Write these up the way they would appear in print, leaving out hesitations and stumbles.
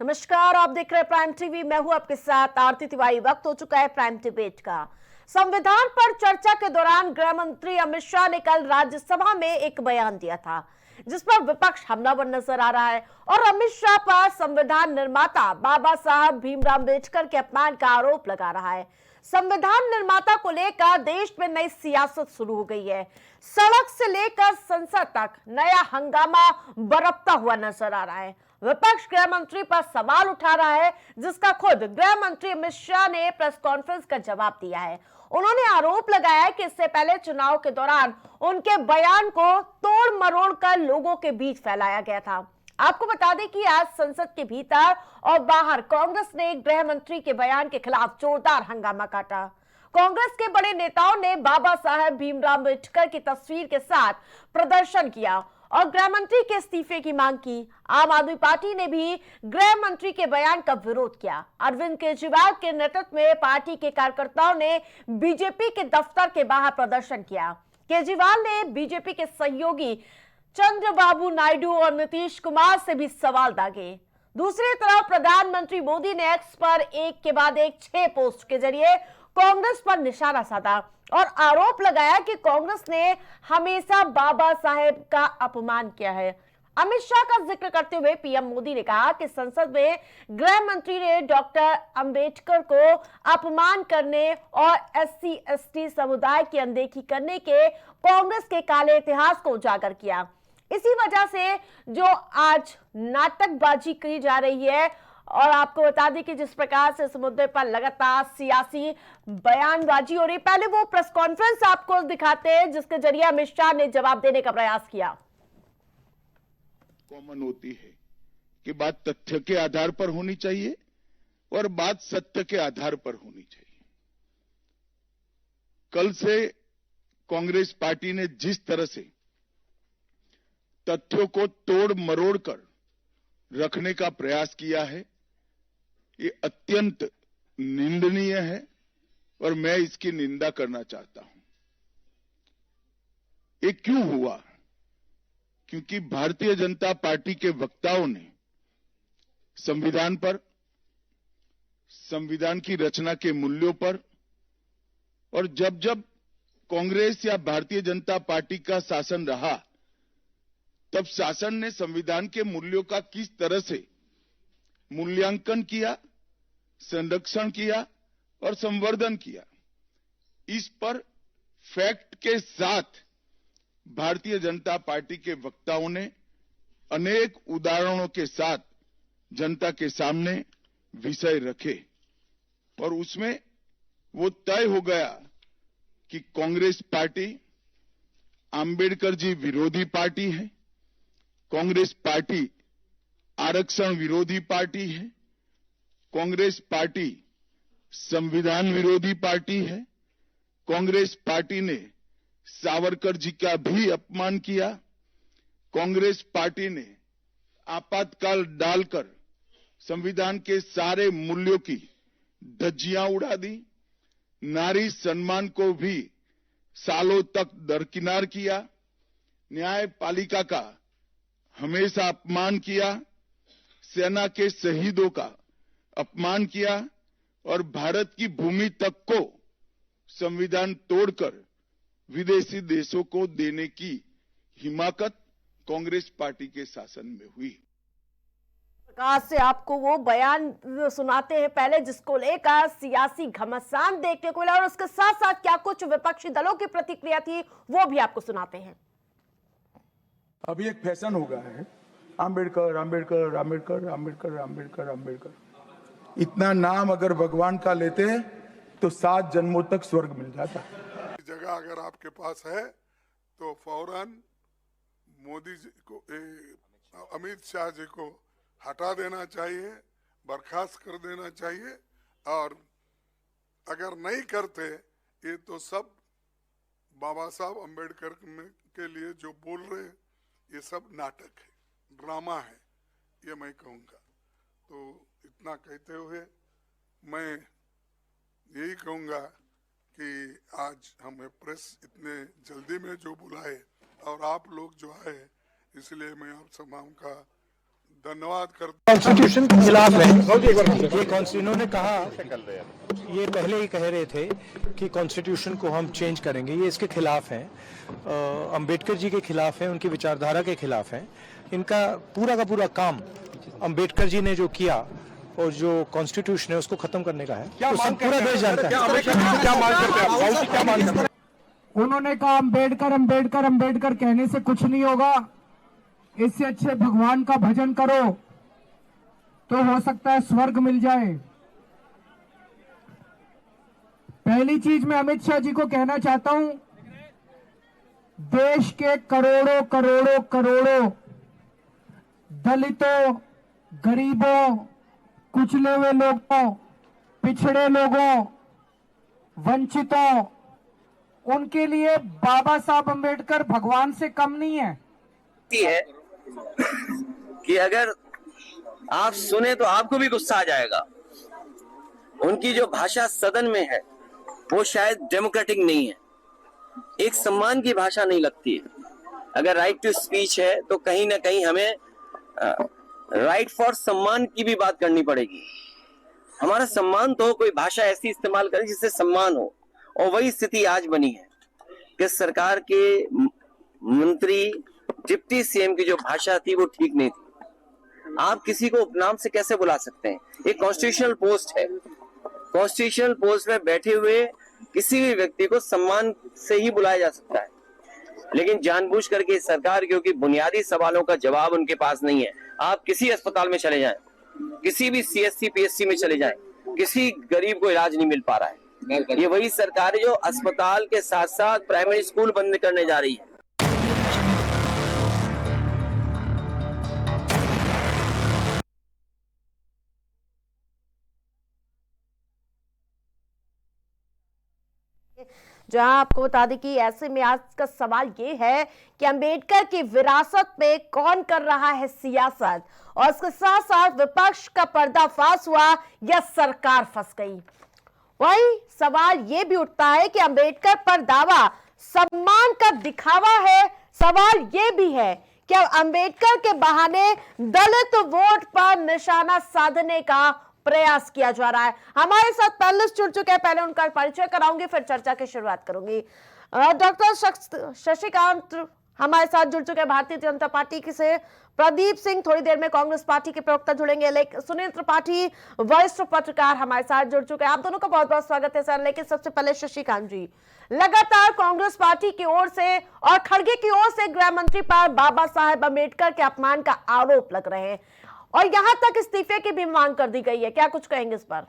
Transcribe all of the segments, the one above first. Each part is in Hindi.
नमस्कार, आप देख रहे हैं प्राइम टीवी। मैं हूं आपके साथ आरती तिवारी। वक्त हो चुका है प्राइम डिबेट का। संविधान पर चर्चा के दौरान गृह मंत्री अमित शाह ने कल राज्यसभा में एक बयान दिया था जिस पर विपक्ष हमलावर नजर आ रहा है और अमित शाह पर संविधान निर्माता बाबा साहब भीमराव अम्बेडकर के अपमान का आरोप लगा रहा है। संविधान निर्माता को लेकर देश में नई सियासत शुरू हो गई है। सड़क से लेकर संसद तक नया हंगामा बरपता हुआ नजर आ रहा है। विपक्ष गृह मंत्री पर सवाल उठा रहा है जिसका खुद गृह मंत्री अमित शाह ने प्रेस कॉन्फ्रेंस का जवाब दिया है। उन्होंने आरोप लगाया है कि इससे पहले चुनाव के दौरान उनके बयान को तोड़ मरोड़ कर लोगों के बीच फैलाया गया था। आपको बता दें कि आज संसद के भीतर और बाहर कांग्रेस ने गृह मंत्री के बयान के खिलाफ जोरदार हंगामा काटा। कांग्रेस के बड़े नेताओं ने बाबा साहब भीमराव अम्बेडकर की तस्वीर के साथ प्रदर्शन किया और गृह मंत्री के इस्तीफे की मांग की। आम आदमी पार्टी ने भी गृह मंत्री के बयान का विरोध किया। अरविंद केजरीवाल के नेतृत्व में पार्टी के कार्यकर्ताओं ने बीजेपी के दफ्तर के बाहर प्रदर्शन किया। केजरीवाल ने बीजेपी के सहयोगी चंद्रबाबू नायडू और नीतीश कुमार से भी सवाल दागे। दूसरी तरफ प्रधानमंत्री मोदी ने एक्स पर एक के बाद एक 6 पोस्ट के जरिए कांग्रेस पर निशाना साधा और आरोप लगाया कि कांग्रेस ने हमेशा बाबा साहेब का अपमान किया है। अमित शाह का जिक्र करते हुए पीएम मोदी ने कहा कि संसद में गृह मंत्री ने डॉक्टर अंबेडकर को अपमान करने और एससी एसटी समुदाय की अनदेखी करने के कांग्रेस के काले इतिहास को उजागर किया। इसी वजह से जो आज नाटकबाजी की जा रही है और आपको बता दें कि जिस प्रकार से इस मुद्दे पर लगातार सियासी बयानबाजी हो रही, पहले वो प्रेस कॉन्फ्रेंस आपको दिखाते हैं जिसके जरिए अमित शाह ने जवाब देने का प्रयास किया। कॉमन होती है कि बात तथ्य के आधार पर होनी चाहिए और बात सत्य के आधार पर होनी चाहिए। कल से कांग्रेस पार्टी ने जिस तरह से तथ्यों को तोड़ मरोड़ कर रखने का प्रयास किया है, ये अत्यंत निंदनीय है और मैं इसकी निंदा करना चाहता हूं। ये क्यों हुआ? क्योंकि भारतीय जनता पार्टी के वक्ताओं ने संविधान पर, संविधान की रचना के मूल्यों पर और जब जब कांग्रेस या भारतीय जनता पार्टी का शासन रहा तब शासन ने संविधान के मूल्यों का किस तरह से मूल्यांकन किया, संरक्षण किया और संवर्धन किया, इस पर फैक्ट के साथ भारतीय जनता पार्टी के वक्ताओं ने अनेक उदाहरणों के साथ जनता के सामने विषय रखे और उसमें वो तय हो गया कि कांग्रेस पार्टी आंबेडकर जी विरोधी पार्टी है, कांग्रेस पार्टी आरक्षण विरोधी पार्टी है, कांग्रेस पार्टी संविधान विरोधी पार्टी है, कांग्रेस पार्टी ने सावरकर जी का भी अपमान किया, कांग्रेस पार्टी ने आपातकाल डालकर संविधान के सारे मूल्यों की धज्जियां उड़ा दी, नारी सम्मान को भी सालों तक दरकिनार किया, न्यायपालिका का हमेशा अपमान किया, सेना के शहीदों का अपमान किया और भारत की भूमि तक को संविधान तोड़कर विदेशी देशों को देने की हिमाकत कांग्रेस पार्टी के शासन में हुई। प्रकाश से आपको वो बयान सुनाते हैं पहले जिसको लेकर सियासी घमासान देखने को मिला और उसके साथ साथ क्या कुछ विपक्षी दलों की प्रतिक्रिया थी वो भी आपको सुनाते हैं। अभी एक फैशन हो गया है, आम्बेडकर आम्बेडकर आम्बेडकर आम्बेडकर आम्बेडकर आम्बेडकर। इतना नाम अगर भगवान का लेते हैं तो 7 जन्मों तक स्वर्ग मिल जाता है। जगह अगर आपके पास है तो फौरन मोदी जी को, अमित शाह जी को हटा देना चाहिए, बर्खास्त कर देना चाहिए और अगर नहीं करते ये तो सब बाबा साहब अम्बेडकर के लिए जो बोल रहे हैं ये सब नाटक है, ड्रामा है, ये मैं कहूँगा। तो इतना कहते हुए मैं यही कहूँगा कि आज हमें प्रेस इतने जल्दी में जो बुलाए और आप लोग जो आए, इसलिए मैं आप तमाम का धन्यवाद करते कॉन्स्टिट्यूशन के खिलाफ है ये इन्होंने कहा, ये पहले ही कह रहे थे कि कॉन्स्टिट्यूशन को हम चेंज करेंगे, ये इसके खिलाफ हैं, अंबेडकर जी के खिलाफ है, उनकी विचारधारा के खिलाफ है। इनका पूरा का पूरा काम अंबेडकर जी ने जो किया और जो कॉन्स्टिट्यूशन है उसको खत्म करने का है। क्या तो पूरा देश जानता है। क्या मांग करते हैं? उन्होंने कहा अंबेडकर अंबेडकर अंबेडकर कहने से कुछ नहीं होगा, इससे अच्छे भगवान का भजन करो तो हो सकता है स्वर्ग मिल जाए। पहली चीज मैं अमित शाह जी को कहना चाहता हूं, देश के करोड़ों करोड़ों करोड़ों दलितों, गरीबों, कुचले हुए लोगों, पिछड़े लोगों, वंचितों, उनके लिए बाबा साहब अंबेडकर भगवान से कम नहीं है। कि अगर आप सुने तो आपको भी गुस्सा आ जाएगा। उनकी जो भाषा सदन में है वो शायद डेमोक्रेटिक नहीं है, एक सम्मान की भाषा नहीं लगती है। अगर राइट टू स्पीच है तो कहीं ना कहीं हमें राइट फॉर सम्मान की भी बात करनी पड़ेगी। हमारा सम्मान तो कोई भाषा ऐसी इस्तेमाल करे जिससे सम्मान हो, और वही स्थिति आज बनी है कि सरकार के मंत्री, डिप्टी सीएम की जो भाषा थी वो ठीक नहीं थी। आप किसी को उपनाम से कैसे बुला सकते हैं? एक कॉन्स्टिट्यूशनल पोस्ट है, कॉन्स्टिट्यूशनल पोस्ट में बैठे हुए किसी भी व्यक्ति को सम्मान से ही बुलाया जा सकता है, लेकिन जानबूझ करके सरकार, क्योंकि बुनियादी सवालों का जवाब उनके पास नहीं है। आप किसी अस्पताल में चले जाएं, किसी भी सीएससी पीएससी में चले जाएं, किसी गरीब को इलाज नहीं मिल पा रहा है। ये वही सरकार है जो अस्पताल के साथ साथ प्राइमरी स्कूल बंद करने जा रही है। जहां आपको बता दें कि ऐसे में आज का सवाल ये है कि अंबेडकर की विरासत में कौन कर रहा है सियासत, और इसके साथ साथ विपक्ष का पर्दाफाश हुआ या सरकार फंस गई। वही सवाल ये भी उठता है कि अंबेडकर पर दावा सम्मान का दिखावा है। सवाल ये भी है कि अंबेडकर के बहाने दलित वोट पर निशाना साधने का प्रयास किया जा रहा है। हमारे साथ पैनलिस्ट जुड़ चुके हैं, पहले उनका परिचय कराऊंगी, फिर चर्चा की शुरुआत करूंगी। डॉक्टर शशिकांत हमारे साथ जुड़ चुके हैं भारतीय जनता पार्टी की से। प्रदीप सिंह थोड़ी देर में कांग्रेस पार्टी के प्रवक्ता जुड़ेंगे। लेकिन सुनील त्रिपाठी वरिष्ठ पत्रकार हमारे साथ जुड़ चुके हैं। आप दोनों का बहुत बहुत स्वागत है सर। लेकिन सबसे पहले शशिकांत जी, लगातार कांग्रेस पार्टी की ओर से और खड़गे की ओर से गृह मंत्री पर बाबा साहेब अम्बेडकर के अपमान का आरोप लग रहे हैं और यहां तक इस्तीफे की भी मांग कर दी गई है, क्या कुछ कहेंगे इस पर?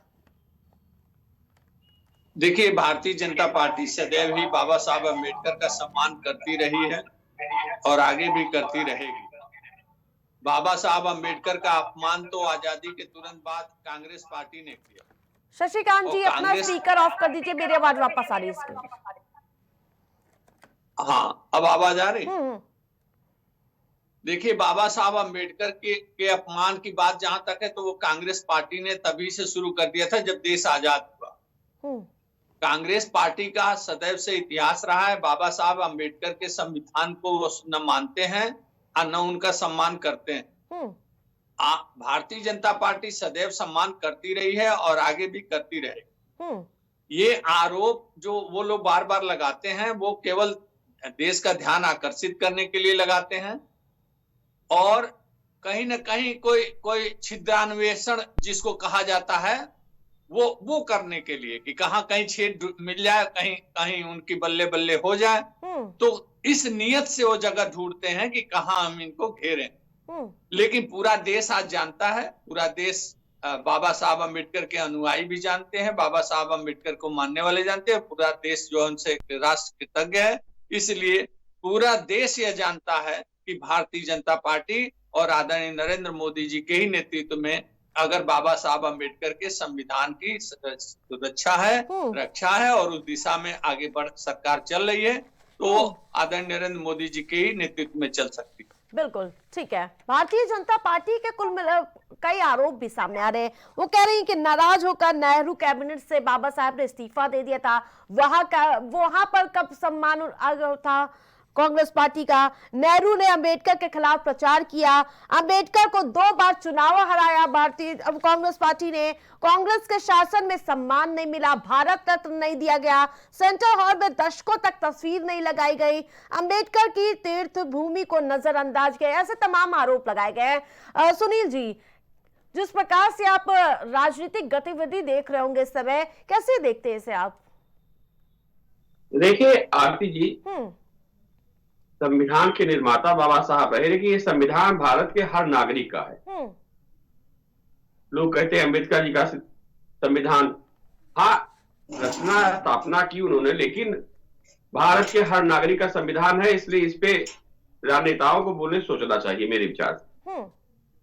देखिए, भारतीय जनता पार्टी सदैव ही बाबा साहब अम्बेडकर का सम्मान करती रही है और आगे भी करती रहेगी। बाबा साहब अम्बेडकर का अपमान तो आजादी के तुरंत बाद कांग्रेस पार्टी ने किया। शशिकांत जी, अपना स्पीकर ऑफ कर दीजिए, मेरी आवाज वापस आ रही है इसके। हाँ, अब आवाज आ रही? देखिए, बाबा साहब अम्बेडकर के अपमान की बात जहां तक है तो वो कांग्रेस पार्टी ने तभी से शुरू कर दिया था जब देश आजाद हुआ। कांग्रेस पार्टी का सदैव से इतिहास रहा है, बाबा साहब अम्बेडकर के संविधान को वो न मानते हैं और न उनका सम्मान करते हैं। भारतीय जनता पार्टी सदैव सम्मान करती रही है और आगे भी करती रहेगी। ये आरोप जो वो लोग बार बार लगाते हैं वो केवल देश का ध्यान आकर्षित करने के लिए लगाते हैं और कहीं न कहीं कोई छिद्रान्वेषण जिसको कहा जाता है वो करने के लिए कि कहीं कहीं छेद मिल जाए, कहीं कहीं उनकी बल्ले बल्ले हो जाए, तो इस नियत से वो जगह ढूंढते हैं कि कहां हम इनको घेरें। लेकिन पूरा देश आज जानता है, पूरा देश बाबा साहब अम्बेडकर के अनुयायी भी जानते हैं, बाबा साहब अम्बेडकर को मानने वाले जानते हैं, पूरा देश जो उनसे राष्ट्र कृतज्ञ है। इसलिए पूरा देश यह जानता है कि भारतीय जनता पार्टी और आदरणीय नरेंद्र मोदी जी के ही नेतृत्व में अगर बाबा साहब अम्बेडकर के संविधान की सुरक्षा है, रक्षा है और उस दिशा में आगे बढ़ सरकार चल रही है तो आदरणीय नरेंद्र मोदी जी के ही नेतृत्व में चल सकती है। बिल्कुल ठीक है। भारतीय जनता पार्टी के कुल मिला कई आरोप भी सामने आ रहे हैं। वो कह रही हैं कि नाराज होकर नेहरू कैबिनेट से बाबा साहब ने इस्तीफा दे दिया था, वहां पर कब सम्मान था। कांग्रेस पार्टी का। नेहरू ने अंबेडकर के खिलाफ प्रचार किया, अंबेडकर को 2 बार चुनाव हराया कांग्रेस पार्टी ने। कांग्रेस के शासन में सम्मान नहीं मिला, भारत रत्न नहीं दिया गया, सेंट्रल हॉल में दशकों तक तस्वीर नहीं लगाई गई, अंबेडकर की तीर्थ भूमि को नजरअंदाज किया, ऐसे तमाम आरोप लगाए गए। सुनील जी, जिस प्रकार से आप राजनीतिक गतिविधि देख रहे होंगे इस समय, कैसे देखते हैं इसे आप? देखिए आरती जी, संविधान के निर्माता बाबा साहब रहे, लेकिन ये संविधान भारत के हर नागरिक का है। लोग कहते हैं अम्बेडकर जी का संविधान, हाँ रचना स्थापना की उन्होंने, लेकिन भारत के हर नागरिक का संविधान है, इसलिए इस पे राजनेताओं को बोलने सोचना चाहिए मेरे विचार से।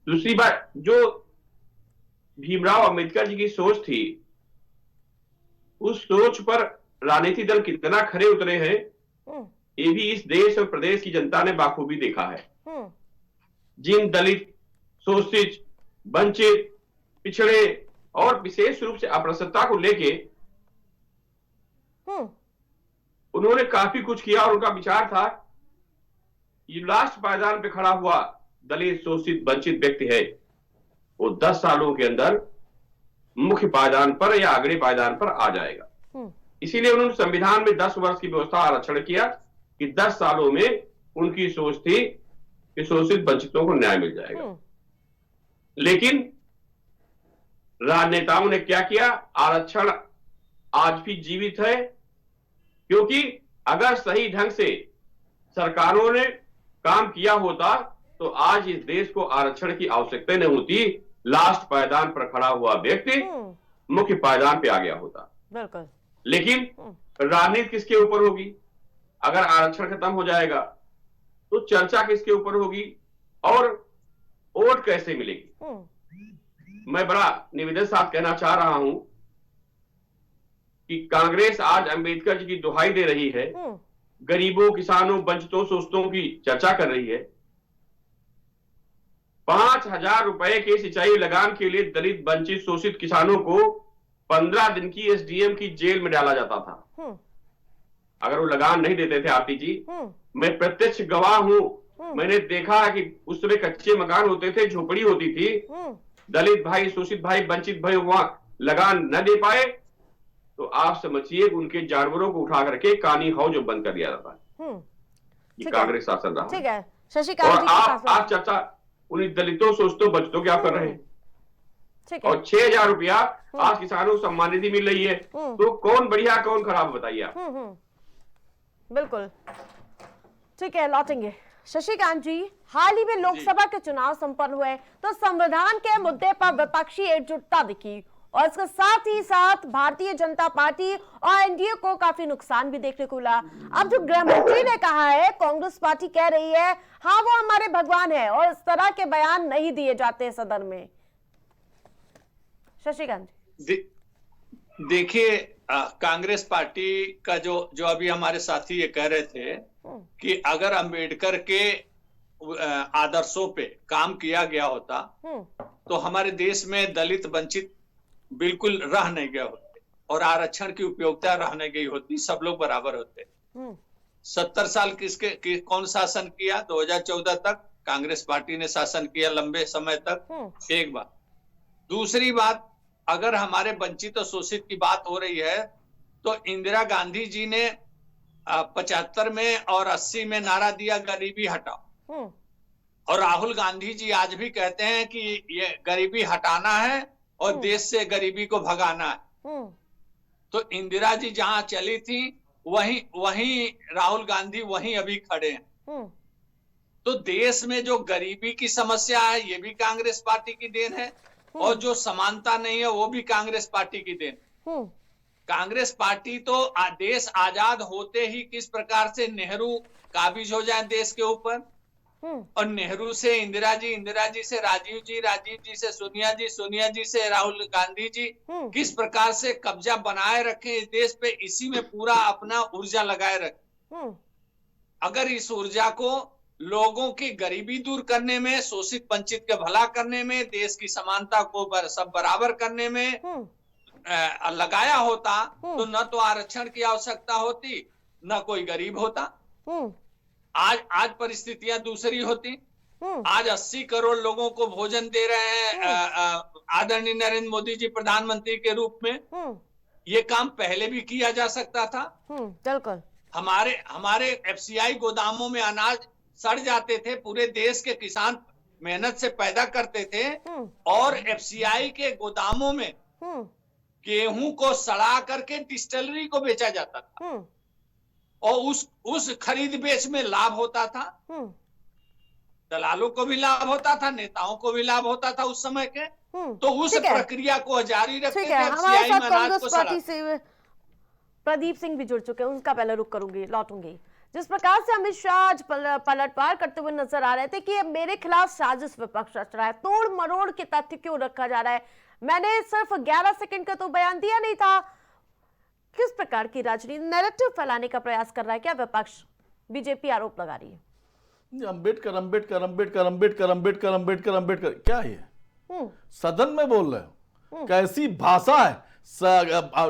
दूसरी बात, जो भीमराव अंबेडकर जी की सोच थी, उस सोच पर राजनीतिक दल कितना खरे उतरे हैं, ये भी इस देश और प्रदेश की जनता ने बाखूबी देखा है। जिन दलित, शोषित, वंचित, पिछड़े और विशेष रूप से अस्पृश्यता को लेके उन्होंने काफी कुछ किया, और उनका विचार था ये लास्ट पायदान पे खड़ा हुआ दलित, शोषित, वंचित व्यक्ति है, वो 10 सालों के अंदर मुख्य पायदान पर या अगले पायदान पर आ जाएगा। इसीलिए उन्होंने संविधान में 10 वर्ष की व्यवस्था आरक्षण किया कि 10 सालों में उनकी सोच थी कि शोषित वंचितों को न्याय मिल जाएगा। लेकिन राजनेताओं ने क्या किया? आरक्षण आज भी जीवित है, क्योंकि अगर सही ढंग से सरकारों ने काम किया होता तो आज इस देश को आरक्षण की आवश्यकता नहीं होती, लास्ट पायदान पर खड़ा हुआ व्यक्ति मुख्य पायदान पे आ गया होता। बिल्कुल। लेकिन राजनीति किसके ऊपर होगी? अगर आरक्षण खत्म हो जाएगा तो चर्चा किसके ऊपर होगी और वोट कैसे मिलेगी? मैं बड़ा निवेदन साथ कहना चाह रहा हूं कि कांग्रेस आज अंबेडकर जी की दुहाई दे रही है, गरीबों, किसानों, वंचितों, शोषितों की चर्चा कर रही है। 5,000 रुपए के सिंचाई लगान के लिए दलित, वंचित, शोषित किसानों को 15 दिन की एसडीएम की जेल में डाला जाता था अगर वो लगान नहीं देते थे। आरती जी, मैं प्रत्यक्ष गवाह हूं, मैंने देखा कि उस समय कच्चे मकान होते थे, झोपड़ी होती थी, दलित भाई, शोषित भाई, वंचित भाई वहां लगान न दे पाए तो आप समझिए उनके जानवरों को उठा करके कानी हौज बंद कर दिया जाता है। ये कांग्रेस शासन रहा। ठीक है शशिकांत जी, आप चर्चा उन्हीं दलितों, शोषितों, बच्चों क्या कर रहे हैं? और 6,000 रुपया आज किसानों को सम्मान निधि मिल रही है, तो कौन बढ़िया कौन खराब बताइए आप? बिल्कुल ठीक है, लौटेंगे। शशिकांत जी, हाल ही में लोकसभा के चुनाव संपन्न हुए तो संविधान के मुद्दे पर विपक्षी एकजुटता दिखी और इसके साथ ही साथ भारतीय जनता पार्टी और एनडीए को काफी नुकसान भी देखने को मिला। अब जो गृह मंत्री ने कहा है, कांग्रेस पार्टी कह रही है हाँ वो हमारे भगवान है और इस तरह के बयान नहीं दिए जाते सदन में। शशिकांत जी, देखिए कांग्रेस पार्टी का जो अभी हमारे साथी ये कह रहे थे कि अगर अंबेडकर के आदर्शों पे काम किया गया होता तो हमारे देश में दलित, वंचित बिल्कुल रह नहीं गए होते और आरक्षण की उपयोगिता रह नहीं गई होती, सब लोग बराबर होते। 70 साल कौन शासन किया? 2014 तक कांग्रेस पार्टी ने शासन किया लंबे समय तक। एक बात। दूसरी बात, अगर हमारे वंचित और शोषित की बात हो रही है तो इंदिरा गांधी जी ने 75 में और 80 में नारा दिया गरीबी हटाओ, और राहुल गांधी जी आज भी कहते हैं कि ये गरीबी हटाना है और देश से गरीबी को भगाना है। तो इंदिरा जी जहां चली थी वहीं राहुल गांधी वहीं अभी खड़े हैं। तो देश में जो गरीबी की समस्या है ये भी कांग्रेस पार्टी की देन है और जो समानता नहीं है वो भी कांग्रेस पार्टी की देन। कांग्रेस पार्टी तो देश आजाद होते ही किस प्रकार से नेहरू काबिज हो जाए देश के ऊपर, और नेहरू से इंदिरा जी से राजीव जी से सोनिया जी से राहुल गांधी जी किस प्रकार से कब्जा बनाए रखे इस देश पे, इसी में पूरा अपना ऊर्जा लगाए रखे। अगर इस ऊर्जा को लोगों की गरीबी दूर करने में, शोषित वंचित के भला करने में, देश की समानता को सब बराबर करने में लगाया होता तो न तो आरक्षण की आवश्यकता होती, न कोई गरीब होता। आज परिस्थितियां दूसरी होती। आज 80 करोड़ लोगों को भोजन दे रहे हैं आदरणीय नरेंद्र मोदी जी प्रधानमंत्री के रूप में। ये काम पहले भी किया जा सकता था। बिल्कुल। हमारे एफसीआई गोदामों में अनाज सड़ जाते थे, पूरे देश के किसान मेहनत से पैदा करते थे और एफसीआई के गोदामों में गेहूं को सड़ा करके डिस्टिलरी को बेचा जाता था और उस खरीद बेच में लाभ होता था। दलालों को भी लाभ होता था, नेताओं को भी लाभ होता था उस समय के। तो उस प्रक्रिया को जारी रखते थे। हमारे साथ कांग्रेस पार्टी से प्रदीप सिंह भी जुड़ चुके हैं, उनका पहले रुक करूंगी, लौटूंगी। जिस प्रकार से अमित शाह आज पलटवार करते हुए नजर आ रहे थे कि मेरे खिलाफ साजिश विपक्ष रच रहा है, तोड़ मरोड़ के तथ्य क्यों रखा जा रहा है, मैंने सिर्फ 11 सेकंड का तो बयान दिया नहीं था। किस प्रकार की राजनीति नैरेटिव फैलाने का प्रयास कर रहा है क्या विपक्ष? बीजेपी आरोप लगा रही है। अंबेडकर अंबेडकर अंबेडकर अंबेडकर अंबेडकर अंबेडकर अंबेडकर क्या है? सदन में बोल रहे हो, कैसी भाषा है?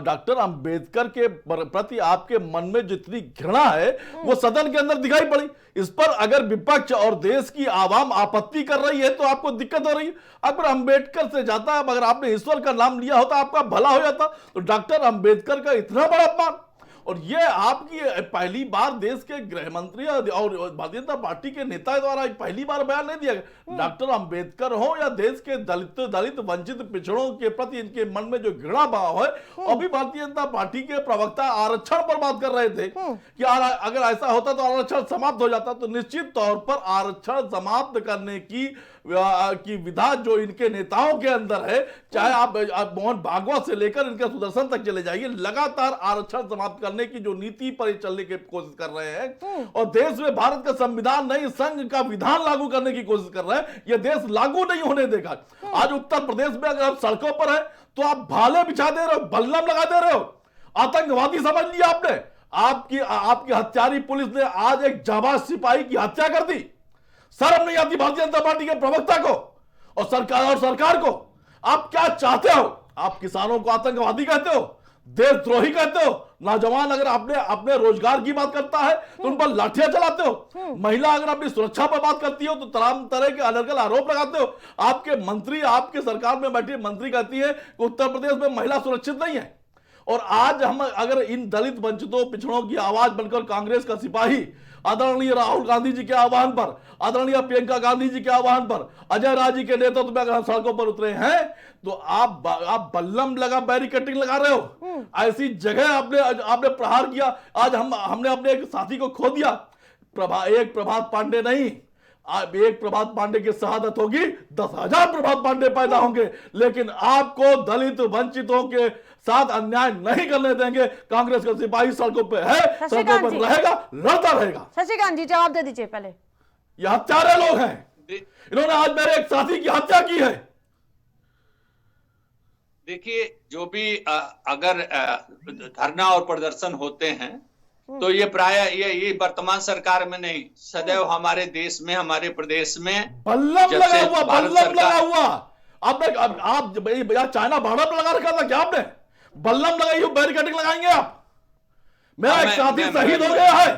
डॉक्टर अंबेडकर के प्रति आपके मन में जितनी घृणा है वो सदन के अंदर दिखाई पड़ी। इस पर अगर विपक्ष और देश की आवाम आपत्ति कर रही है तो आपको दिक्कत हो रही है। अगर अंबेडकर से जाता है, अगर आपने ईश्वर का नाम लिया होता आपका भला हो जाता। तो डॉक्टर अंबेडकर का इतना बड़ा अपमान, और ये आपकी पहली बार देश के गृह मंत्री और भारतीय जनता पार्टी के नेता द्वारा पहली बार बयान नहीं दिया गया। डॉक्टर अंबेडकर हो या देश के दलित वंचित पिछड़ों के प्रति इनके मन में जो घृणा भाव है, अभी भारतीय जनता पार्टी के प्रवक्ता आरक्षण पर बात कर रहे थे कि अगर ऐसा होता तो आरक्षण समाप्त हो जाता। तो निश्चित तौर पर आरक्षण समाप्त करने की विधा जो इनके नेताओं के अंदर है, चाहे आप मोहन भागवत से लेकर इनके सुदर्शन तक चले जाइए, लगातार आरक्षण समाप्त करने की जो नीति पर चलने की कोशिश कर रहे हैं और देश में भारत का संविधान नहीं संघ का विधान लागू करने की कोशिश कर रहे हैं। यह देश लागू नहीं होने देगा। आज उत्तर प्रदेश में अगर आप सड़कों पर है तो आप भाले बिछा दे रहे हो, बल्लम लगा दे रहे हो, आतंकवादी समझ लिया आपने। आपकी हत्यारी पुलिस ने आज एक जाबाज सिपाही की हत्या कर दी। शर्म नहीं आती भारतीय जनता पार्टी के प्रवक्ता को और सरकार को? आप क्या चाहते हो? आप किसानों को आतंकवादी कहते हो, देशद्रोही कहते हो। नौजवान अगर अपने रोजगार की बात करता है तो उन पर लाठियां चलाते हो। महिला अगर अपनी सुरक्षा पर बात करती हो तो तमाम तरह के अलग अलग आरोप लगाते हो। आपके मंत्री, आपके सरकार में बैठे मंत्री कहती है कि उत्तर प्रदेश में महिला सुरक्षित नहीं है। और आज हम अगर इन दलित वंचितों पिछड़ों की आवाज बनकर कांग्रेस का सिपाही आदरणीय राहुल गांधी जी के आह्वान पर, आदरणीय प्रियंका गांधी जी के आह्वान पर, अजय राय जी के नेतृत्व में अगर सड़कों पर उतरे हैं तो आप बल्लम लगा बैरिकेडिंग लगा रहे हो। ऐसी जगह आपने प्रहार किया। आज हमने अपने एक साथी को खो दिया। एक प्रभात पांडे नहीं, एक प्रभात पांडे की शहादत होगी, 10,000 प्रभात पांडे पैदा होंगे, लेकिन आपको दलित वंचितों के साथ अन्याय नहीं करने देंगे। कांग्रेस का सिपाही सड़कों पे है, सड़कों पर रहेगा, लड़ता रहेगा। शशिकांत जी जवाब दे दीजिए पहले। ये हत्यारे लोग हैं, इन्होंने आज मेरे एक साथी की हत्या की है। देखिए, जो भी अगर धरना और प्रदर्शन होते हैं तो ये प्राय ये वर्तमान सरकार में नहीं, सदैव हमारे देश में, हमारे प्रदेश में बल्लम लगा हुआ, बल्लम लगा हुआ। आप चाइना बॉर्डर पर लगा रखा था क्या आपने? बल्लम लगाई हो, बैरिकेडिंग लगाएंगे आप? मेरा एक साथी शहीद हो गया है,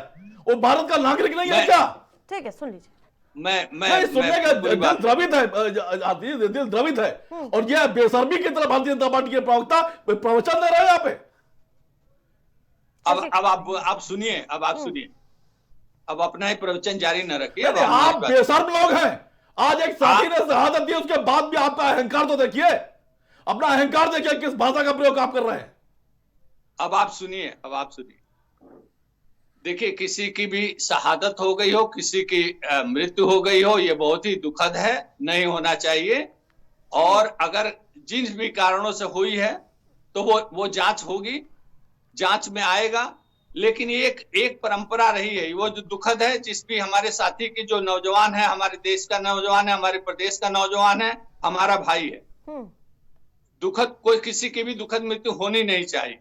वो भारत का नागरिक नहीं है क्या? ठीक है, सुन लीजिए। मैं सुनने का दिल द्रवित है और यह बेशर्मी की तरह भारतीय जनता पार्टी के प्रवक्ता प्रवचन दे रहे हैं यहाँ पे। अब आप सुनिए, अब अपना ही प्रवचन जारी न रखिए। आप बेशर्म लोग हैं। आज एक साथी ने शहादत दी, उसके बाद भी आपका अहंकार तो देखिए, अपना अहंकार देखिए, किस भाषा का प्रयोग आप कर रहे हैं। अब आप सुनिए। देखिए, किसी की भी शहादत हो गई हो, किसी की मृत्यु हो गई हो, ये बहुत ही दुखद है, नहीं होना चाहिए। और अगर जिन भी कारणों से हुई है तो वो जांच होगी, जांच में आएगा। लेकिन एक परंपरा रही है, वो जो दुखद है, जिस भी हमारे साथी की जो नौजवान है, हमारे देश का नौजवान है, हमारे प्रदेश का नौजवान है, हमारा भाई है। दुखद, कोई किसी की भी दुखद मृत्यु होनी नहीं चाहिए।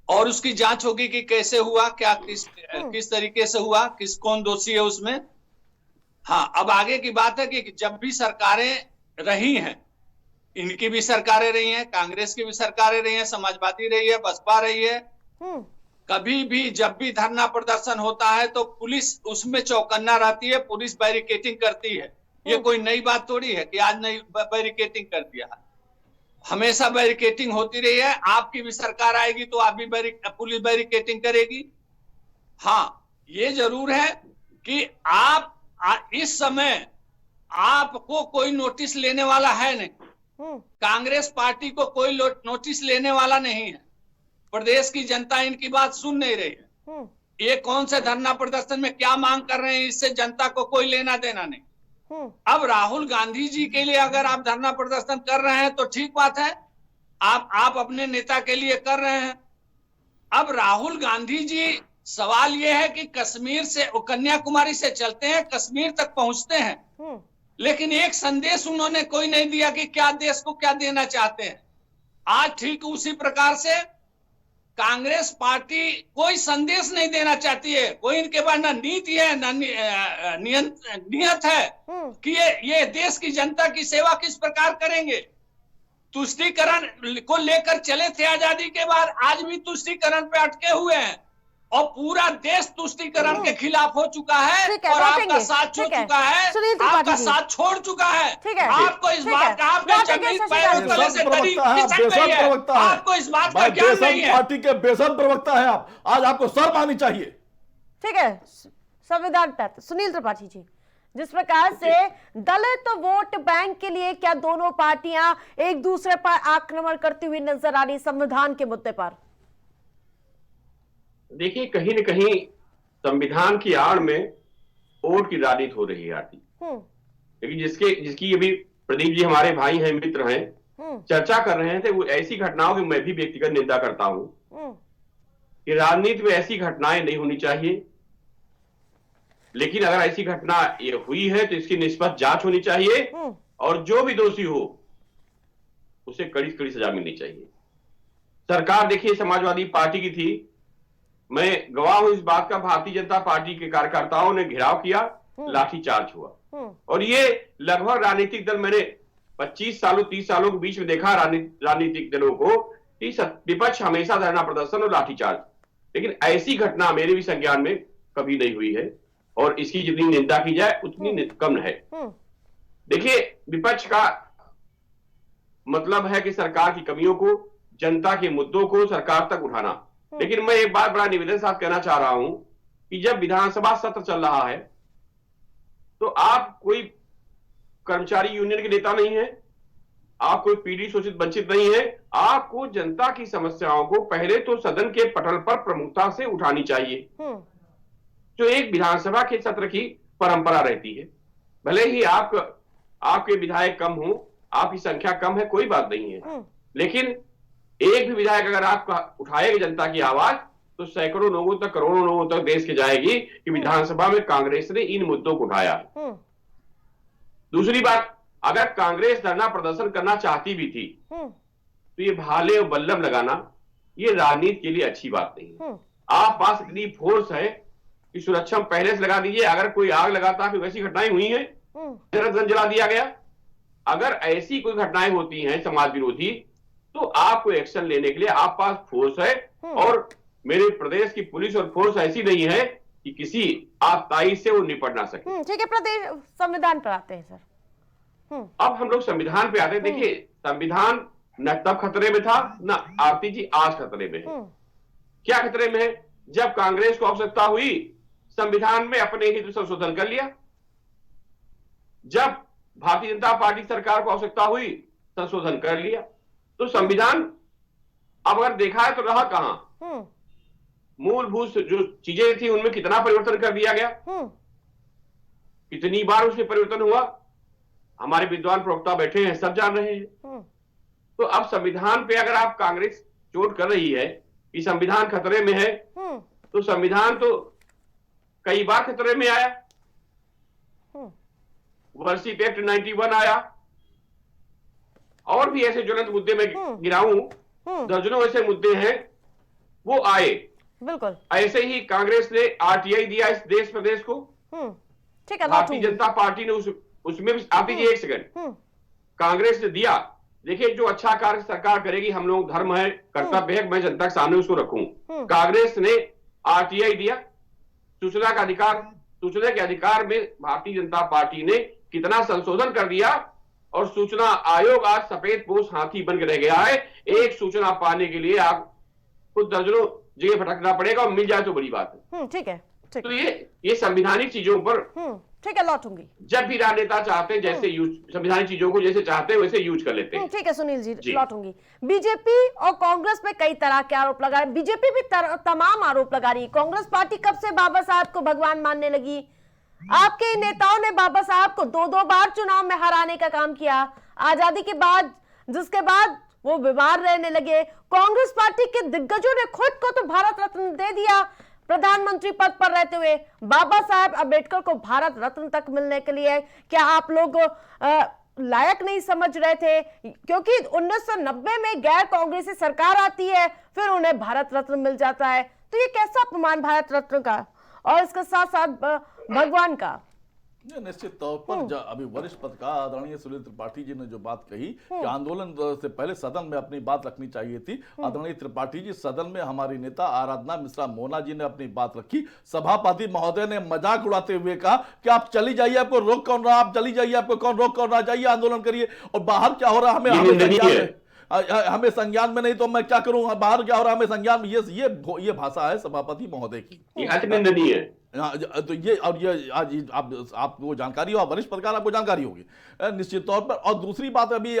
और उसकी जांच होगी कि कैसे हुआ, क्या किस तरीके से हुआ, कौन दोषी है उसमें। हाँ, अब आगे की बात है कि जब भी सरकारें रही हैं, इनकी भी सरकारें रही हैं, कांग्रेस की भी सरकारें रही हैं, समाजवादी रही है, बसपा रही है, कभी भी जब भी धरना प्रदर्शन होता है तो पुलिस उसमें चौकन्ना रहती है, पुलिस बैरिकेटिंग करती है। ये कोई नई बात थोड़ी है कि आज नई बैरिकेटिंग कर दिया। हमेशा बैरिकेटिंग होती रही है। आपकी भी सरकार आएगी तो आप भी पुलिस बैरिकेटिंग करेगी। हाँ, ये जरूर है कि आप इस समय आपको कोई नोटिस लेने वाला है नहीं। कांग्रेस पार्टी को कोई नोटिस लेने वाला नहीं है। प्रदेश की जनता इनकी बात सुन नहीं रही है। ये कौन से धरना प्रदर्शन में क्या मांग कर रहे हैं, इससे जनता को कोई लेना देना नहीं। अब राहुल गांधी जी के लिए अगर आप धरना प्रदर्शन कर रहे हैं तो ठीक बात है, आप अपने नेता के लिए कर रहे हैं। अब राहुल गांधी जी, सवाल यह है कि कश्मीर से, कन्याकुमारी से चलते हैं, कश्मीर तक पहुंचते हैं, लेकिन एक संदेश उन्होंने कोई नहीं दिया कि क्या देश को क्या देना चाहते हैं। आज ठीक उसी प्रकार से कांग्रेस पार्टी कोई संदेश नहीं देना चाहती है। कोई इनके पास ना नीति है ना नियत है कि ये देश की जनता की सेवा किस प्रकार करेंगे। तुष्टीकरण को लेकर चले थे आजादी के बाद, आज भी तुष्टीकरण पे अटके हुए हैं और पूरा देश तुष्टीकरण के खिलाफ हो चुका है और आपका साथ छोड़ चुका है, आपका साथ छोड़ चुका है। आपको इस बात का, आपके जमीन पैरों तले से खिसक गई है। आपको इस बात का ज्ञान नहीं है। पार्टी के बेसन प्रवक्ता है आप, आज आपको शर्म आनी चाहिए। ठीक है, संविधान पे सुनील त्रिपाठी जी, जिस प्रकार से दलित वोट बैंक के लिए क्या दोनों पार्टियां एक दूसरे पर आक्रमण करती हुई नजर आ रही संविधान के मुद्दे पर? देखिए, कहीं न कहीं संविधान की आड़ में वोट की राजनीति हो रही है आती। लेकिन जिसकी अभी प्रदीप जी हमारे भाई हैं, मित्र हैं, चर्चा कर रहे थे, वो ऐसी घटनाओं की मैं भी व्यक्तिगत निंदा करता हूं कि राजनीति में ऐसी घटनाएं नहीं होनी चाहिए। लेकिन अगर ऐसी घटना ये हुई है तो इसकी निष्पक्ष जांच होनी चाहिए और जो भी दोषी हो उसे कड़ी से कड़ी सजा मिलनी चाहिए। सरकार देखिए समाजवादी पार्टी की थी, मैं गवाह हूं इस बात का, भारतीय जनता पार्टी के कार्यकर्ताओं ने घेराव किया, लाठीचार्ज हुआ। और ये लगभग राजनीतिक दल, मैंने 25 सालों 30 सालों के बीच में देखा राजनीतिक दलों को कि विपक्ष हमेशा धरना प्रदर्शन और लाठीचार्ज, लेकिन ऐसी घटना मेरे भी संज्ञान में कभी नहीं हुई है और इसकी जितनी निंदा की जाए उतनी कम है। देखिए, विपक्ष का मतलब है कि सरकार की कमियों को, जनता के मुद्दों को सरकार तक उठाना। लेकिन मैं एक बात बड़ा निवेदन साथ कहना चाह रहा हूं कि जब विधानसभा सत्र चल रहा है तो आप कोई कर्मचारी यूनियन के नेता नहीं है, आप कोई पीड़ित शोषित वंचित नहीं है। आपको जनता की समस्याओं को पहले तो सदन के पटल पर प्रमुखता से उठानी चाहिए, जो एक विधानसभा के सत्र की परंपरा रहती है। भले ही आपके विधायक कम हो, आपकी संख्या कम है, कोई बात नहीं है, लेकिन एक भी विधायक अगर आपका उठाएगा जनता की आवाज तो सैकड़ों लोगों तक, करोड़ों लोगों तक देश के जाएगी कि विधानसभा में कांग्रेस ने इन मुद्दों को उठाया। दूसरी बात, अगर कांग्रेस धरना प्रदर्शन करना चाहती भी थी तो ये भाले और बल्लम लगाना ये राजनीति के लिए अच्छी बात नहीं है। आप पास इतनी फोर्स है कि सुरक्षा पहले से लगा दीजिए। अगर कोई आग लगाता है, वैसी घटनाएं हुई हैं, जला दिया गया। अगर ऐसी कोई घटनाएं होती हैं समाज विरोधी तो आपको एक्शन लेने के लिए आप पास फोर्स है और मेरे प्रदेश की पुलिस और फोर्स ऐसी नहीं है कि किसी आपदाई से वो निपट ना सके। ठीक है, प्रदेश संविधान पर आते हैं सर। अब हम लोग संविधान पे आते हैं। देखिए, संविधान न तब खतरे में था, न आरती जी आज खतरे में है। क्या खतरे में है? जब कांग्रेस को आवश्यकता हुई संविधान में अपने हित संशोधन कर लिया। जब भारतीय जनता पार्टी सरकार को आवश्यकता हुई संशोधन कर लिया। तो संविधान अब अगर देखा है तो रहा कहां? मूलभूत जो चीजें थी उनमें कितना परिवर्तन कर दिया गया, कितनी बार उसमें परिवर्तन हुआ, हमारे विद्वान प्रवक्ता बैठे हैं, सब जान रहे हैं। तो अब संविधान पे अगर आप कांग्रेस चोट कर रही है कि संविधान खतरे में है, तो संविधान तो कई बार खतरे में आया। वर्षित एक्ट 91 आया और भी ऐसे ज्वलंत मुद्दे में गिराऊं, दर्जनों ऐसे मुद्दे हैं वो आए। बिल्कुल ऐसे ही कांग्रेस ने आरटीआई दिया इस देश प्रदेश को। ठीक है, भारतीय जनता पार्टी ने उसमें भी, आती जी एक सेकंड, कांग्रेस ने दिया देखिए, जो अच्छा कार्य सरकार करेगी, हम लोग धर्म है, कर्तव्य है, मैं जनता के सामने उसको रखूं। कांग्रेस ने आरटीआई दिया, सूचना का अधिकार, सूचना के अधिकार में भारतीय जनता पार्टी ने कितना संशोधन कर दिया, और सूचना आयोग आज सफेद पोश हाथी बन के रह गया है। एक सूचना पाने के लिए आप खुद दर्जनों जगह भटकना पड़ेगा, और मिल जाए तो बड़ी बात है। ठीक है, ठीक। तो ये संविधानिक चीजों पर ठीक है, लौटूंगी। जब भी राजनेता चाहते हैं जैसे यूज, संविधानिक चीजों को जैसे चाहते हैं वैसे यूज कर लेते हैं। ठीक है सुनील जी, लौटूंगी। बीजेपी और कांग्रेस पे कई तरह के आरोप लगा रहे, बीजेपी भी तमाम आरोप लगा रही है। कांग्रेस पार्टी कब से बाबा साहब को भगवान मानने लगी? आपके नेताओं ने बाबा साहब को 2-2 बार चुनाव में हराने का काम किया आजादी के बाद, जिसके बाद वो बीमार रहने लगे। कांग्रेस पार्टी के दिग्गजों ने खुद को तो भारत रत्न दे दिया प्रधानमंत्री पद पर रहते हुए। बाबा साहब अम्बेडकर को भारत रत्न तक मिलने के लिए क्या आप लोग लायक नहीं समझ रहे थे? क्योंकि 1990 में गैर कांग्रेसी सरकार आती है, फिर उन्हें भारत रत्न मिल जाता है। तो ये कैसा अपमान भारत रत्न का और इसके साथ साथ भगवान का? निश्चित तौर पर अभी वरिष्ठ पत्रकार आदरणीय सुनील त्रिपाठी जी ने जो बात कही कि आंदोलन से पहले सदन में अपनी बात रखनी चाहिए थी, आदरणीय त्रिपाठी जी सदन में हमारी नेता आराधना मिश्रा मोना जी ने अपनी बात रखी। सभापति महोदय ने मजाक उड़ाते हुए कहा कि आप चली जाइए, आपको रोक कौन रहा, आप चली जाइए, आपको कौन रोक कौन रहा, जाइए आंदोलन करिए। और बाहर क्या हो रहा हमें संज्ञान में नहीं, तो मैं क्या करूं, बाहर क्या हो रहा हमें संज्ञान में। ये भाषा है सभापति महोदय की, निंदनीय है। तो ये और ये आज आपको जानकारी हो, वरिष्ठ पत्रकार आपको जानकारी होगी निश्चित तौर पर। और दूसरी बात, अभी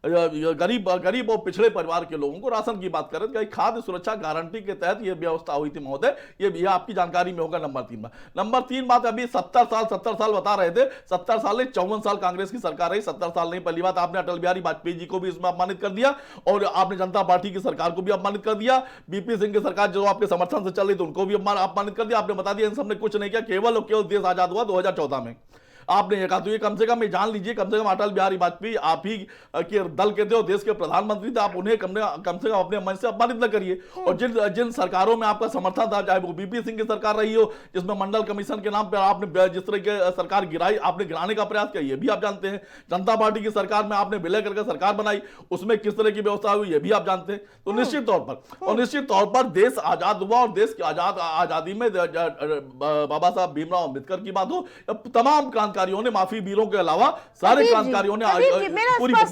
गरीब और पिछड़े परिवार के लोगों को राशन की बात करें, कि खाद्य सुरक्षा गारंटी के तहत यह व्यवस्था हुई थी महोदय, ये आपकी जानकारी में होगा। नंबर 3 बात, अभी 70 साल बता रहे थे, 70 साल नहीं 54 साल कांग्रेस की सरकार रही, 70 साल नहीं। पहली बात, आपने अटल बिहारी वाजपेयी जी को भी इसमें अपमानित कर दिया, और आपने जनता पार्टी की सरकार को भी अपमानित कर दिया। बीपी सिंह की सरकार जो आपके समर्थन से चल रही थी उनको भी अपमानित कर दिया। आपने बता दिया इन सबने कुछ नहीं किया, केवल और केवल देश आजाद हुआ 2014 में। आपने ये कहा, तो ये कम से कम ये जान लीजिए, कम से कम अटल बिहारी वाजपेयी आप ही के दल के थे और देश के प्रधानमंत्री थे, आप उन्हें कम से कम अपने मन से अपमानित न करिए। और जिन सरकारों में आपका समर्थन था, चाहे वो बीपी सिंह की सरकार रही हो, जिसमें मंडल कमीशन के नाम पर आपने जिस तरह की सरकार गिराई, आपने गिराने का प्रयास किया, ये भी आप जानते हैं। जनता पार्टी की सरकार में आपने विलय करके सरकार बनाई, उसमें किस तरह की व्यवस्था हुई, ये भी आप जानते हैं। तो निश्चित तौर पर देश आजाद हुआ, और देश की आजादी में बाबा साहब भीमराव अम्बेडकर की बात हो, तमाम क्रांतिकारियों ने, माफी वीरों के अलावा सारे क्रांतिकारियों ने पूरी बात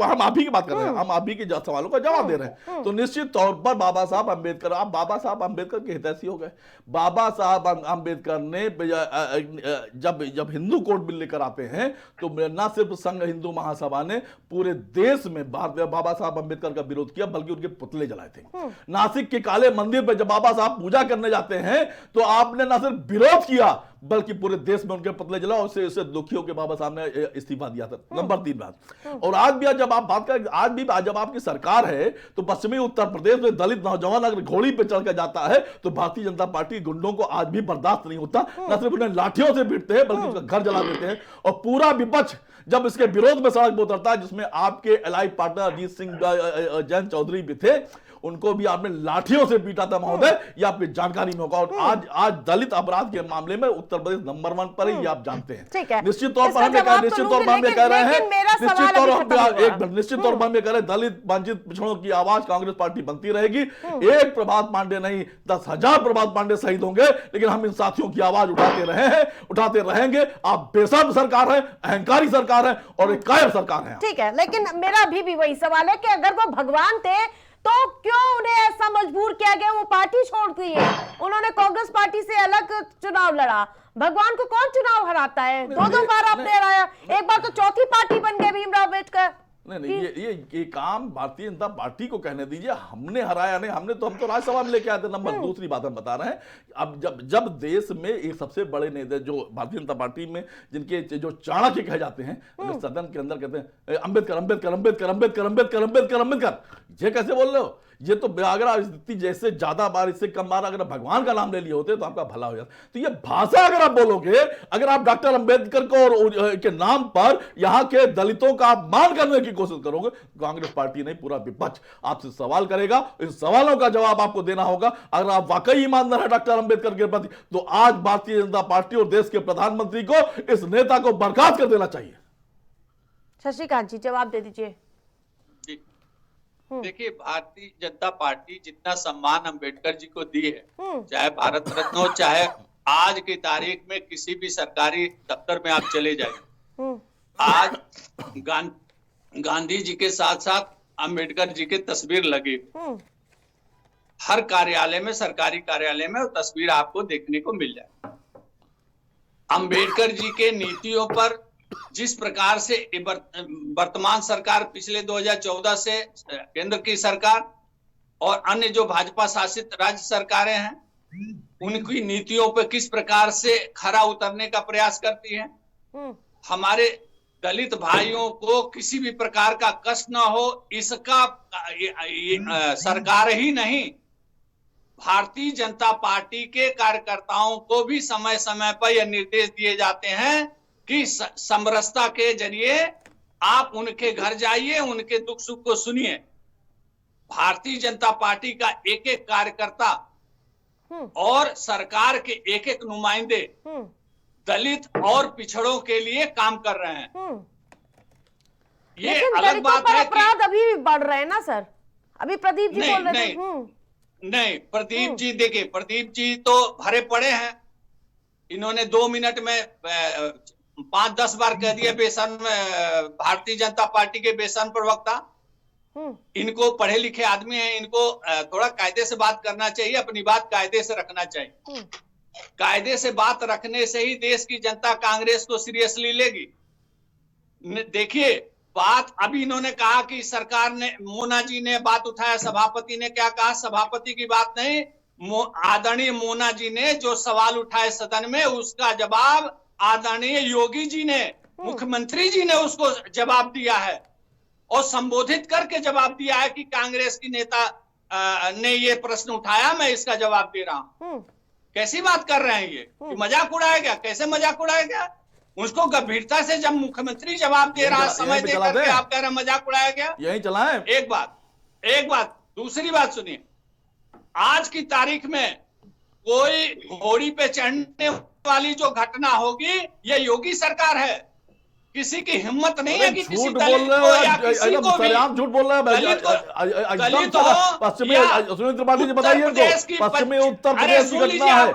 हम आप ही की बात कर रहे हैं, हम आप ही के सवालों का जवाब दे रहे हैं। तो निश्चित तौर पर बाबा साहब अम्बेडकर, आप बाबा साहब अम्बेडकर के हितैषी हो गए। बाबा साहब अम्बेडकर ने जब हिंदू कोड बिल लेकर आते हैं, तो न सिर्फ संघ हिंदू महासभा ने पूरे देश में बाबा साहब अम्बेडकर का विरोध किया, बल्कि उनके पुतले जलाए थे। नासिक के काले मंदिर पर जब बाबा साहब पूजा करने जाते हैं, तो आपने न सिर्फ विरोध किया, बल्कि पूरे देश में उनके पुतले जलाओ, उससे दुखी होकर बाबा साहब ने इस्तीफा दिया था। नंबर 3 बात, और आज भी जब आप बात करें, आज भी जब आपकी सरकार है, तो पश्चिमी उत्तर प्रदेश में दलित नौजवान अगर घोड़ी पे चढ़कर जाता है, तो भारतीय जनता पार्टी गुंडों को आज भी बर्दाश्त नहीं होता। न सिर्फ उन्हें लाठियों से पीटते हैं, बल्कि उसका घर जला देते हैं। और पूरा विपक्ष जब इसके विरोध में सड़क पर उतरता है, जिसमें आपके एलाइड पार्टनर अजीत सिंह जैन चौधरी भी थे, उनको भी आपने लाठियों से पीटा था महोदय, ये आपकी जानकारी में होगा। और आज दलित अपराध के मामले में उत्तर प्रदेश नंबर 1 पर है, ये आप जानते हैं। निश्चित तौर पर हम ये कह रहे हैं, निश्चित तौर पर हम ये कह रहे हैं, दलित वंचित पिछड़ों की आवाज कांग्रेस पार्टी बनती रहेगी। एक प्रभात पांडे नहीं, 10,000 प्रभात पांडे शहीद होंगे, लेकिन हम इन साथियों की आवाज उठाते रहे हैं, उठाते रहेंगे। आप बेशर्म सरकार है, अहंकारी सरकार है, और एक कायर सरकार है। ठीक है, लेकिन मेरा भी वही सवाल है कि अगर वो भगवान थे, तो क्यों उन्हें ऐसा मजबूर किया गया, वो पार्टी छोड़ दी है? उन्होंने कांग्रेस पार्टी से अलग चुनाव लड़ा। भगवान को कौन चुनाव हराता है? 2-2 बार आपने हराया, एक बार तो चौथी पार्टी बन गए भीमराव अम्बेडकर। नहीं, ये काम भारतीय जनता पार्टी को कहने दीजिए, हमने हराया नहीं, हम तो राज्यसभा में लेके आए थे। नंबर दूसरी बात हम बता रहे हैं, अब जब देश में एक सबसे बड़े नेता जो भारतीय जनता पार्टी में जिनके जो चाणक्य कहे जाते हैं, सदन के अंदर कहते हैं अम्बेडकर अम्बेडकर अम्बेडकर अम्बेडकर अम्बेडकर अम्बेडकर अम्बेडकर, ये कैसे बोल रहे हो? ये तो अगर आप इतनी जैसे ज्यादा बार इससे कम बार अगर भगवान का नाम ले लिए होते तो आपका भला हो जाता। तो ये भाषा अगर आप बोलोगे, अगर आप डॉक्टर अंबेडकर को और के नाम पर यहाँ के दलितों का अपमान करने की कोशिश करोगे, कांग्रेस पार्टी नहीं पूरा विपक्ष आपसे सवाल करेगा। इन सवालों का जवाब आपको देना होगा। अगर आप वाकई ईमानदार है डॉक्टर अंबेडकर के प्रति, तो आज भारतीय जनता पार्टी और देश के प्रधानमंत्री को इस नेता को बर्खास्त कर देना चाहिए। शशिकांत जी जवाब दे दीजिए। देखिए, भारतीय जनता पार्टी जितना सम्मान अंबेडकर जी को दी है, चाहे भारत रत्न हो, चाहे आज की तारीख में किसी भी सरकारी दफ्तर में आप चले जाइए, आज गांधी जी के साथ साथ अंबेडकर जी की तस्वीर लगी, हर कार्यालय में, सरकारी कार्यालय में वो तस्वीर आपको देखने को मिल जाए। अंबेडकर जी के नीतियों पर जिस प्रकार से वर्तमान सरकार, पिछले 2014 से केंद्र की सरकार और अन्य जो भाजपा शासित राज्य सरकारें हैं, उनकी नीतियों पर किस प्रकार से खरा उतरने का प्रयास करती है। हमारे दलित भाइयों को किसी भी प्रकार का कष्ट ना हो, इसका सरकार ही नहीं, भारतीय जनता पार्टी के कार्यकर्ताओं को भी समय समय पर यह निर्देश दिए जाते हैं कि समरसता के जरिए आप उनके घर जाइए, उनके दुख सुख को सुनिए। भारतीय जनता पार्टी का एक एक कार्यकर्ता और सरकार के एक एक नुमाइंदे दलित और पिछड़ों के लिए काम कर रहे हैं। ये अलग बात है कि अपराध अभी भी बढ़ रहे हैं ना सर। अभी प्रदीप जी बोल रहे थे। नहीं, प्रदीप जी देखिए, प्रदीप जी तो भरे पड़े हैं। इन्होंने 2 मिनट में 5-10 बार कह दिया बेसन में, भारतीय जनता पार्टी के बेसन प्रवक्ता। इनको पढ़े लिखे आदमी हैं, इनको थोड़ा कायदे से बात करना चाहिए, अपनी बात कायदे से रखना चाहिए। कायदे से बात रखने से ही देश की जनता कांग्रेस को सीरियसली लेगी। देखिए, बात अभी इन्होंने कहा कि सरकार ने, मोना जी ने बात उठाया, सभापति ने क्या कहा, सभापति की बात नहीं, आदरणीय मोना जी ने जो सवाल उठाए सदन में, उसका जवाब आदरणीय योगी जी ने, मुख्यमंत्री जी ने उसको जवाब दिया है और संबोधित करके जवाब दिया है कि कांग्रेस की नेता ने ये प्रश्न उठाया, मैं इसका जवाब दे रहा हूं। कैसी बात कर रहे हैं ये, कि मजाक उड़ाया गया? कैसे मजाक उड़ाया गया? उसको गंभीरता से जब मुख्यमंत्री जवाब दे रहा, समय दे करके आप कह रहे हैं मजाक उड़ाया गया। यही चलाएं। एक बात। दूसरी बात सुनिए, आज की तारीख में कोई घोड़ी पे चढ़ने वाली जो घटना होगी, ये योगी सरकार है। किसी की हिम्मत नहीं है कि किसी दलित को या किसी को भी, झूठ बोल रहे हैं। पश्चिमी सुनील त्रिपाठी जी बताइए, पश्चिमी उत्तर प्रदेश की घटना है,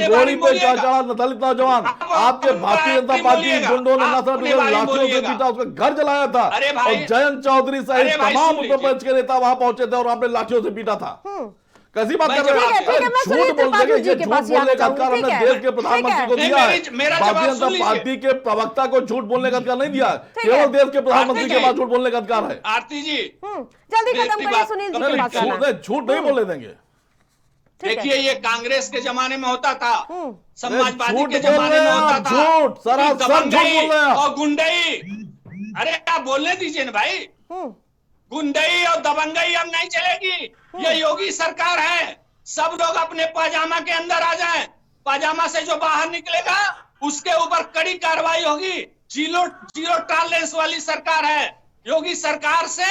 गोली पे चढ़ा दलित नौजवान, आपके भारतीय जनता पार्टी गुंडों ने लाठियों से पीटा, उसका घर जलाया था और जयंत चौधरी सहित तमाम उत्तर प्रदेश के नेता वहां पहुंचे थे और आपने लाठियों से पीटा था। कैसी बात कर रहे हैं आप? झूठ बोल देंगे, ये झूठ बोलने का अधिकार हमने देश के प्रधानमंत्री को दिया है। भारतीय जनता पार्टी के प्रवक्ता को झूठ बोलने का अधिकार नहीं दिया है, केवल देश के प्रधानमंत्री के पास झूठ बोलने का अधिकार है। आरती जी जल्दी खत्म करिए, सुनील जी के पास आना है। झूठ नहीं बोलने देंगे। देखिए, ये कांग्रेस के जमाने में होता था, समाजवादी के जमाने में होता था, झूठ सरासर झूठ बोल रहे हैं और गुंडई। अरे आप बोलने दीजिए ना भाई, गुंडई और दबंगई अब नहीं चलेगी। ये योगी सरकार है। सब लोग अपने पाजामा के अंदर आ जाएं। पाजामा से जो बाहर निकलेगा उसके ऊपर कड़ी कार्रवाई होगी। जीरो टॉलरेंस वाली सरकार है। योगी सरकार से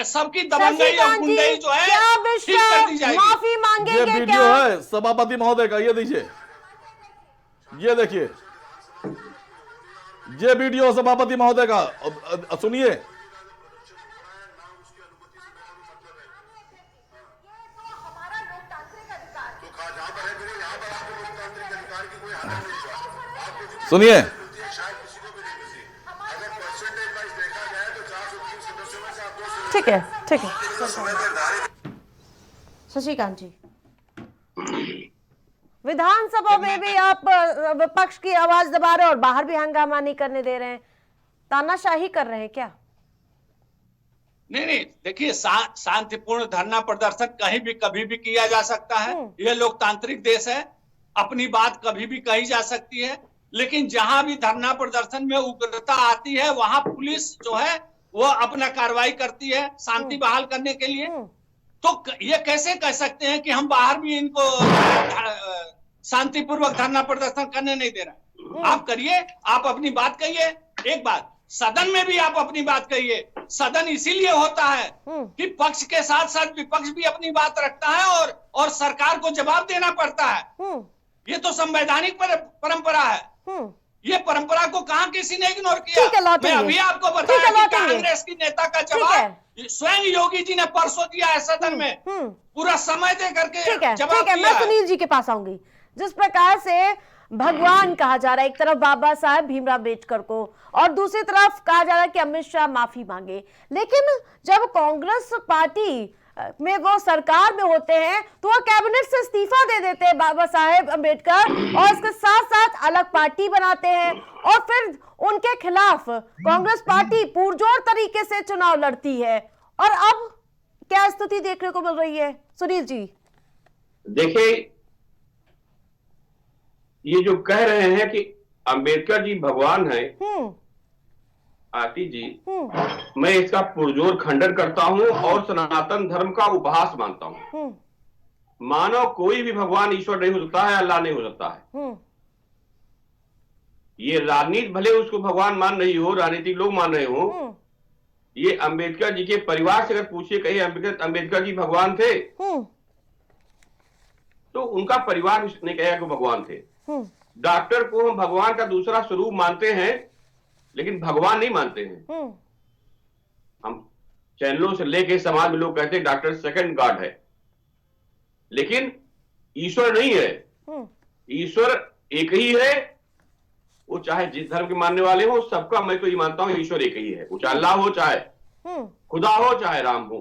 सबकी दबंगई और गुंडई जो है ठीक कर दी जाएगी। माफी मांगेंगे ये वीडियो है सभापति महोदय का, ये दीजिए, ये देखिए, ये वीडियो सभापति महोदय का, सुनिए। सुनिए, ठीक है, ठीक है। शशिकांत जी, विधानसभा में भी आप विपक्ष की आवाज दबा रहे हैं और बाहर भी हंगामा नहीं करने दे रहे हैं, तानाशाही कर रहे हैं क्या? नहीं, देखिए, शांतिपूर्ण धरना प्रदर्शन कहीं भी कभी भी किया जा सकता है। यह लोकतांत्रिक देश है, अपनी बात कभी भी कही जा सकती है। लेकिन जहां भी धरना प्रदर्शन में उग्रता आती है, वहां पुलिस जो है वो अपना कार्रवाई करती है शांति बहाल करने के लिए। तो ये कैसे कह सकते हैं कि हम बाहर भी इनको शांतिपूर्वक धरना प्रदर्शन करने नहीं दे रहे? आप करिए, आप अपनी बात कहिए। एक बात, सदन में भी आप अपनी बात कहिए। सदन इसीलिए होता है कि पक्ष के साथ साथ विपक्ष भी अपनी बात रखता है और सरकार को जवाब देना पड़ता है। ये तो संवैधानिक परंपरा है। ये परंपरा को कहां किसी ने इग्नोर किया? मैं अभी आपको बताया कि कांग्रेस की नेता का जवाब स्वयं योगी जी ने परसों दिया है सदन में, पूरा समय दे करके जवाब दिया। मैं सुनील जी के पास आऊंगी। जिस प्रकार से भगवान कहा जा रहा है, एक तरफ बाबा साहब भीमराव अम्बेडकर को और दूसरी तरफ कहा जा रहा है कि अमित शाह माफी मांगे, लेकिन जब कांग्रेस पार्टी में वो सरकार में होते हैं तो वो कैबिनेट से इस्तीफा दे देते हैं बाबा साहेब अम्बेडकर, और इसके साथ साथ अलग पार्टी बनाते हैं और फिर उनके खिलाफ कांग्रेस पार्टी पुरजोर तरीके से चुनाव लड़ती है। और अब क्या स्थिति देखने को मिल रही है सुनील जी? देखिए, ये जो कह रहे हैं कि अंबेडकर जी भगवान है, आरती जी, मैं इसका पुरजोर खंडन करता हूं और सनातन धर्म का उपहास मानता हूं। मानो कोई भी भगवान ईश्वर नहीं हो सकता है, अल्लाह नहीं हो सकता है। ये राजनीति भले उसको भगवान मान रही हो, राजनीतिक लोग मान रहे हो, ये अंबेडकर जी के परिवार से अगर पूछिए कहीं अंबेडकर जी भगवान थे तो उनका परिवार ने कहा कि भगवान थे। डॉक्टर को हम भगवान का दूसरा स्वरूप मानते हैं लेकिन भगवान नहीं मानते हैं। हम चैनलों से लेके समाज में लोग कहते हैं डॉक्टर सेकंड गॉड है, लेकिन ईश्वर नहीं है। ईश्वर एक ही है, वो चाहे जिस धर्म के मानने वाले हो, सबका मैं तो ये मानता हूं ईश्वर एक ही है। वो चाहे अल्लाह हो, चाहे खुदा हो, चाहे राम हो।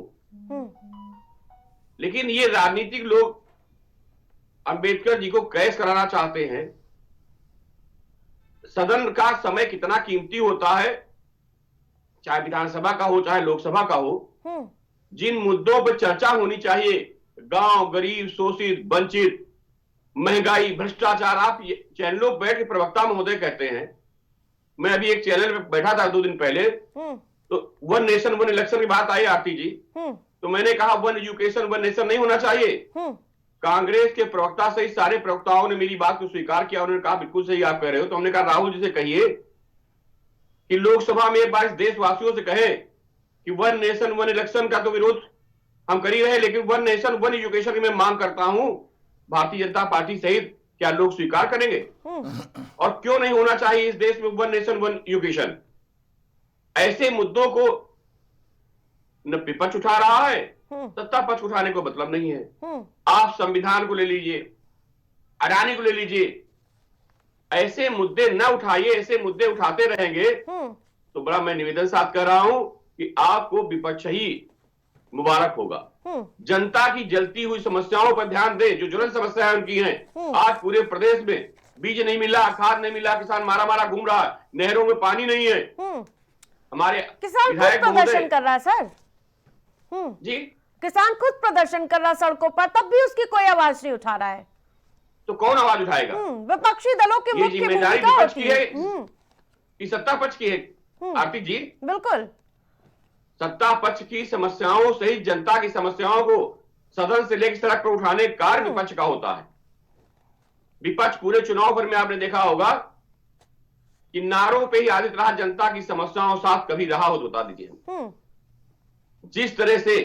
लेकिन ये राजनीतिक लोग अंबेडकर जी को कैस कराना चाहते हैं। सदन का समय कितना कीमती होता है, चाहे विधानसभा का हो चाहे लोकसभा का हो। जिन मुद्दों पर चर्चा होनी चाहिए, गांव, गरीब, शोषित, वंचित, महंगाई, भ्रष्टाचार, आप चैनलों पर बैठ के प्रवक्ता महोदय कहते हैं। मैं अभी एक चैनल पे बैठा था 2 दिन पहले, तो 1 नेशन 1 इलेक्शन की बात आई आरती जी, तो मैंने कहा 1 एजुकेशन 1 नेशन नहीं होना चाहिए। कांग्रेस के प्रवक्ता सहित सारे प्रवक्ताओं ने मेरी बात को स्वीकार किया। उन्होंने कहा बिल्कुल सही आप कह रहे हो। तो हमने कहा राहुल जी से कहिए कि लोकसभा में एक बार देशवासियों से कहें कि 1 नेशन 1 इलेक्शन का तो विरोध हम कर ही रहे, लेकिन 1 नेशन 1 एजुकेशन की मैं मांग करता हूं। भारतीय जनता पार्टी सहित क्या लोग स्वीकार करेंगे? और क्यों नहीं होना चाहिए इस देश में 1 नेशन 1 एजुकेशन? ऐसे मुद्दों को न विपक्ष उठा रहा है, सत्ता पक्ष उठाने को मतलब नहीं है। आप संविधान को ले लीजिए, अडानी को ले लीजिए, ऐसे मुद्दे न उठाइए। ऐसे मुद्दे उठाते रहेंगे तो बड़ा मैं निवेदन साथ कर रहा हूं कि आपको विपक्ष ही मुबारक होगा। जनता की जलती हुई समस्याओं पर ध्यान दें, जो ज्वलंत समस्याएं उनकी हैं। आज पूरे प्रदेश में बीज नहीं मिला, खाद नहीं मिला, किसान मारा मारा घूम रहा है, नहरों में पानी नहीं है। हमारे किसान खुद प्रदर्शन कर रहा है सर। जी, किसान खुद प्रदर्शन कर रहा है सड़कों पर, तब भी उसकी कोई आवाज नहीं उठा रहा है। तो कौन आवाज उठाएगा? विपक्षी दलों की मुख्य जिम्मेदारी भूमिका विपक्ष होती की है कि सत्ता पक्ष की है? आरती जी, बिल्कुल सत्ता पक्ष की समस्याओं सहित जनता की समस्याओं को सदन से लेकर सड़क पर उठाने का कार्य विपक्ष का होता है। विपक्ष पूरे चुनाव भर में आपने देखा होगा कि नारों पे ही आदित रहा, जनता की समस्याओं साथ कभी रहा हो तो बता दीजिए। जिस तरह से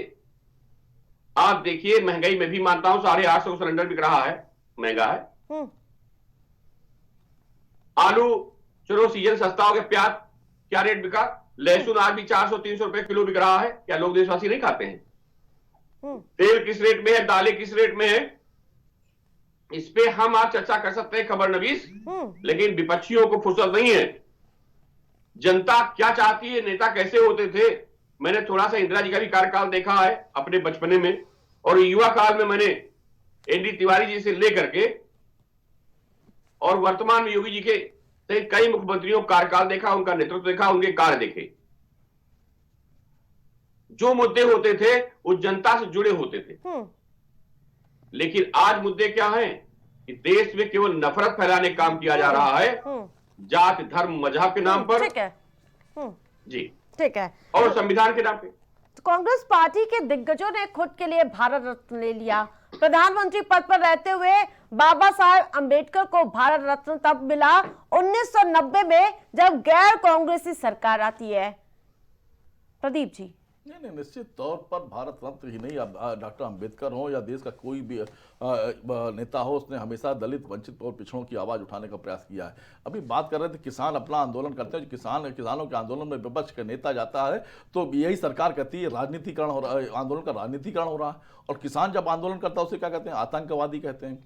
आप देखिए, महंगाई में भी मानता हूं 850 सिलेंडर बिक रहा है, महंगा है। आलू चलो सीजन सस्ता हो गया, प्याज क्या रेट बिका, लहसुन आज भी 400-300 रुपए किलो बिक रहा है। क्या लोग देशवासी नहीं खाते हैं? तेल किस रेट में है, दालें किस रेट में है, इस पे हम आज चर्चा कर सकते हैं खबर नवीस, लेकिन विपक्षियों को फुर्सत नहीं है। जनता क्या चाहती है, नेता कैसे होते थे। मैंने थोड़ा सा इंदिरा जी का भी कार्यकाल देखा है अपने बचपने में, और युवा काल में मैंने एनडी तिवारी जी से लेकर के और वर्तमान में योगी जी के कई मुख्यमंत्रियों का कार्यकाल देखा, उनका नेतृत्व देखा, उनके कार्य देखे। जो मुद्दे होते थे वो जनता से जुड़े होते थे। लेकिन आज मुद्दे क्या हैं कि देश में केवल नफरत फैलाने का काम किया जा रहा है, जात धर्म मजहब के नाम पर। ठीक है जी ठीक है, और संविधान के नाम पे। कांग्रेस पार्टी के दिग्गजों ने खुद के लिए भारत रत्न ले लिया। प्रधानमंत्री पद पर रहते हुए बाबा साहेब अंबेडकर को भारत रत्न तब मिला 1990 में, जब गैर कांग्रेसी सरकार आती है। प्रदीप जी। नहीं, निश्चित तौर पर भारत रत्न ही नहीं, डॉक्टर अंबेडकर हो या देश का कोई भी नेता हो, उसने हमेशा दलित, वंचित और पिछड़ों की आवाज उठाने का प्रयास किया है। अभी बात कर रहे थे किसान अपना आंदोलन करते हैं, किसानों के आंदोलन में विपक्ष का नेता जाता है तो यही सरकार कहती है राजनीतिकरण हो रहा है, आंदोलन का राजनीतिकरण हो रहा है। और किसान जब आंदोलन करता है उसे क्या कहते हैं? आतंकवादी कहते हैं,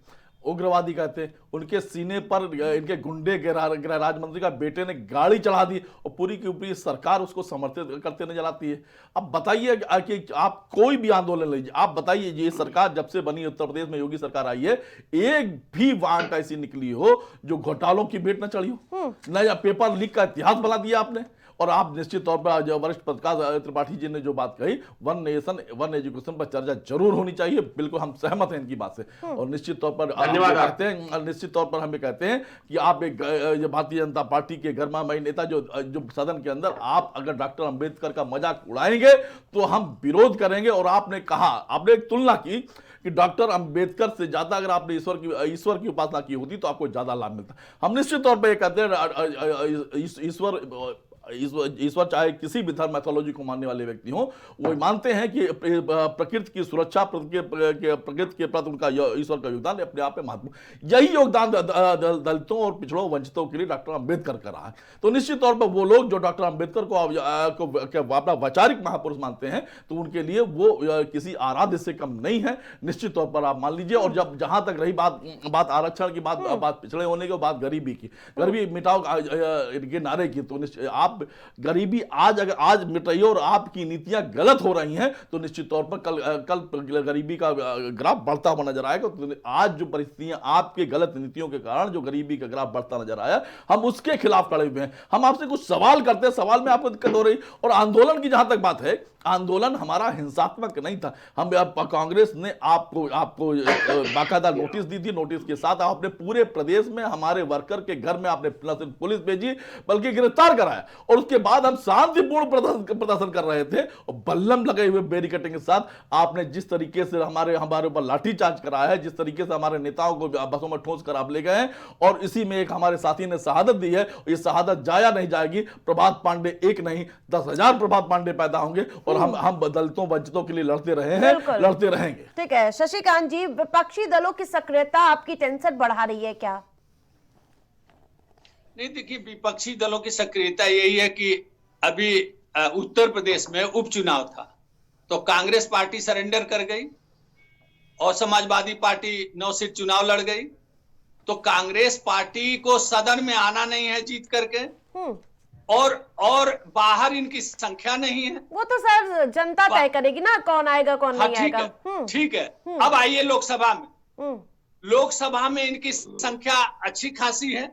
उग्रवादी कहते हैं। उनके सीने पर इनके गुंडे गृह राज्य मंत्री का बेटे ने गाड़ी चढ़ा दी और पूरी की पूरी सरकार उसको समर्थित करते नजर आती है। अब बताइए कि आप कोई भी आंदोलन लीजिए, आप बताइए ये सरकार जब से बनी, उत्तर प्रदेश में योगी सरकार आई है, एक भी वारंट ऐसी निकली हो जो घोटालों की भेंट न चढ़ी हो, न या पेपर लीक का इतिहास बना दिया आपने। और आप निश्चित तौर पर जो वरिष्ठ पत्रकार त्रिपाठी जी ने जो बात कही, वन नेशन वन एजुकेशन पर चर्चा जरूर होनी चाहिए, बिल्कुल हम सहमत हैं इनकी बात से। और निश्चित तौर पर कहते हैं, निश्चित तौर पर हम कहते हैं कि आप एक भारतीय जनता पार्टी के गर्मामयी नेता जो सदन के अंदर, आप अगर डॉक्टर अंबेडकर का मजाक उड़ाएंगे तो हम विरोध करेंगे। और आपने कहा, आपने एक तुलना की कि डॉक्टर अंबेडकर से ज्यादा अगर आपने ईश्वर की उपासना की होती तो आपको ज्यादा लाभ मिलता। हम निश्चित तौर पर यह कहते हैं ईश्वर चाहे किसी भी धर्म मैथोलॉजी को मानने वाले व्यक्ति हो, वो मानते हैं कि प्रकृति की सुरक्षा, प्रकृति के प्रति उनका ईश्वर का योगदान अपने आप में महत्वपूर्ण। यही योगदान दलितों और पिछड़ों वंचितों के लिए डॉक्टर अंबेडकर का रहा है। तो निश्चित तौर पर वो लोग जो डॉक्टर अंबेडकर को अपना वैचारिक महापुरुष मानते हैं, तो उनके लिए वो किसी आराध्य से कम नहीं है, निश्चित तौर पर आप मान लीजिए। और जब जहां तक रही बात आरक्षण की, बात पिछड़े होने की, बात गरीबी की, गरीबी मिटाओ के नारे की, तो आप गरीबी आज मिट रही है और आपकी नीतियां गलत हो रही हैं, तो निश्चित तौर पर कल गरीबी का ग्राफ बढ़ता हुआ नजर आएगा। तो आज जो परिस्थितियां आपके गलत नीतियों के कारण जो गरीबी का ग्राफ बढ़ता नजर आया, हम उसके खिलाफ खड़े हुए हैं। हम आपसे कुछ सवाल करते हैं, सवाल में आपको दिक्कत हो रही। और आंदोलन की जहां तक बात है, आंदोलन हमारा हिंसात्मक नहीं था। हम कांग्रेस ने आपको बाकायदा नोटिस दी थी, नोटिस के साथ आपने पूरे प्रदेश में हमारे वर्कर के घर में आपने पुलिस भेजी, बल्कि गिरफ्तार कराया। और उसके बाद हम शांतिपूर्ण प्रदर्शन कर रहे थे और बल्लम लगे हुए बैरिकेडिंग के साथ आपने जिस तरीके से हमारे ऊपर लाठीचार्ज कराया है, जिस तरीके से हमारे नेताओं को बसों में ठोस कर आप ले गए हैं, और इसी में एक हमारे साथी ने शहादत दी है। ये शहादत जाया नहीं जाएगी। प्रभात पांडे एक नहीं, 10,000 प्रभात पांडे पैदा होंगे और हम दलितों वंचितों के लिए लड़ते रहे हैं, लड़ते रहेंगे। ठीक है शशिकांत जी, विपक्षी दलों की सक्रियता आपकी टेंशन बढ़ा रही है क्या? नहीं, देखिए, विपक्षी दलों की सक्रियता यही है कि अभी उत्तर प्रदेश में उपचुनाव था तो कांग्रेस पार्टी सरेंडर कर गई और समाजवादी पार्टी 9 सीट चुनाव लड़ गई। तो कांग्रेस पार्टी को सदन में आना नहीं है जीत करके, और बाहर इनकी संख्या नहीं है। वो तो सर जनता तय करेगी ना, कौन आएगा कौन नहीं आएगा। ठीक है। अब आइए लोकसभा में। लोकसभा में इनकी संख्या अच्छी खासी है।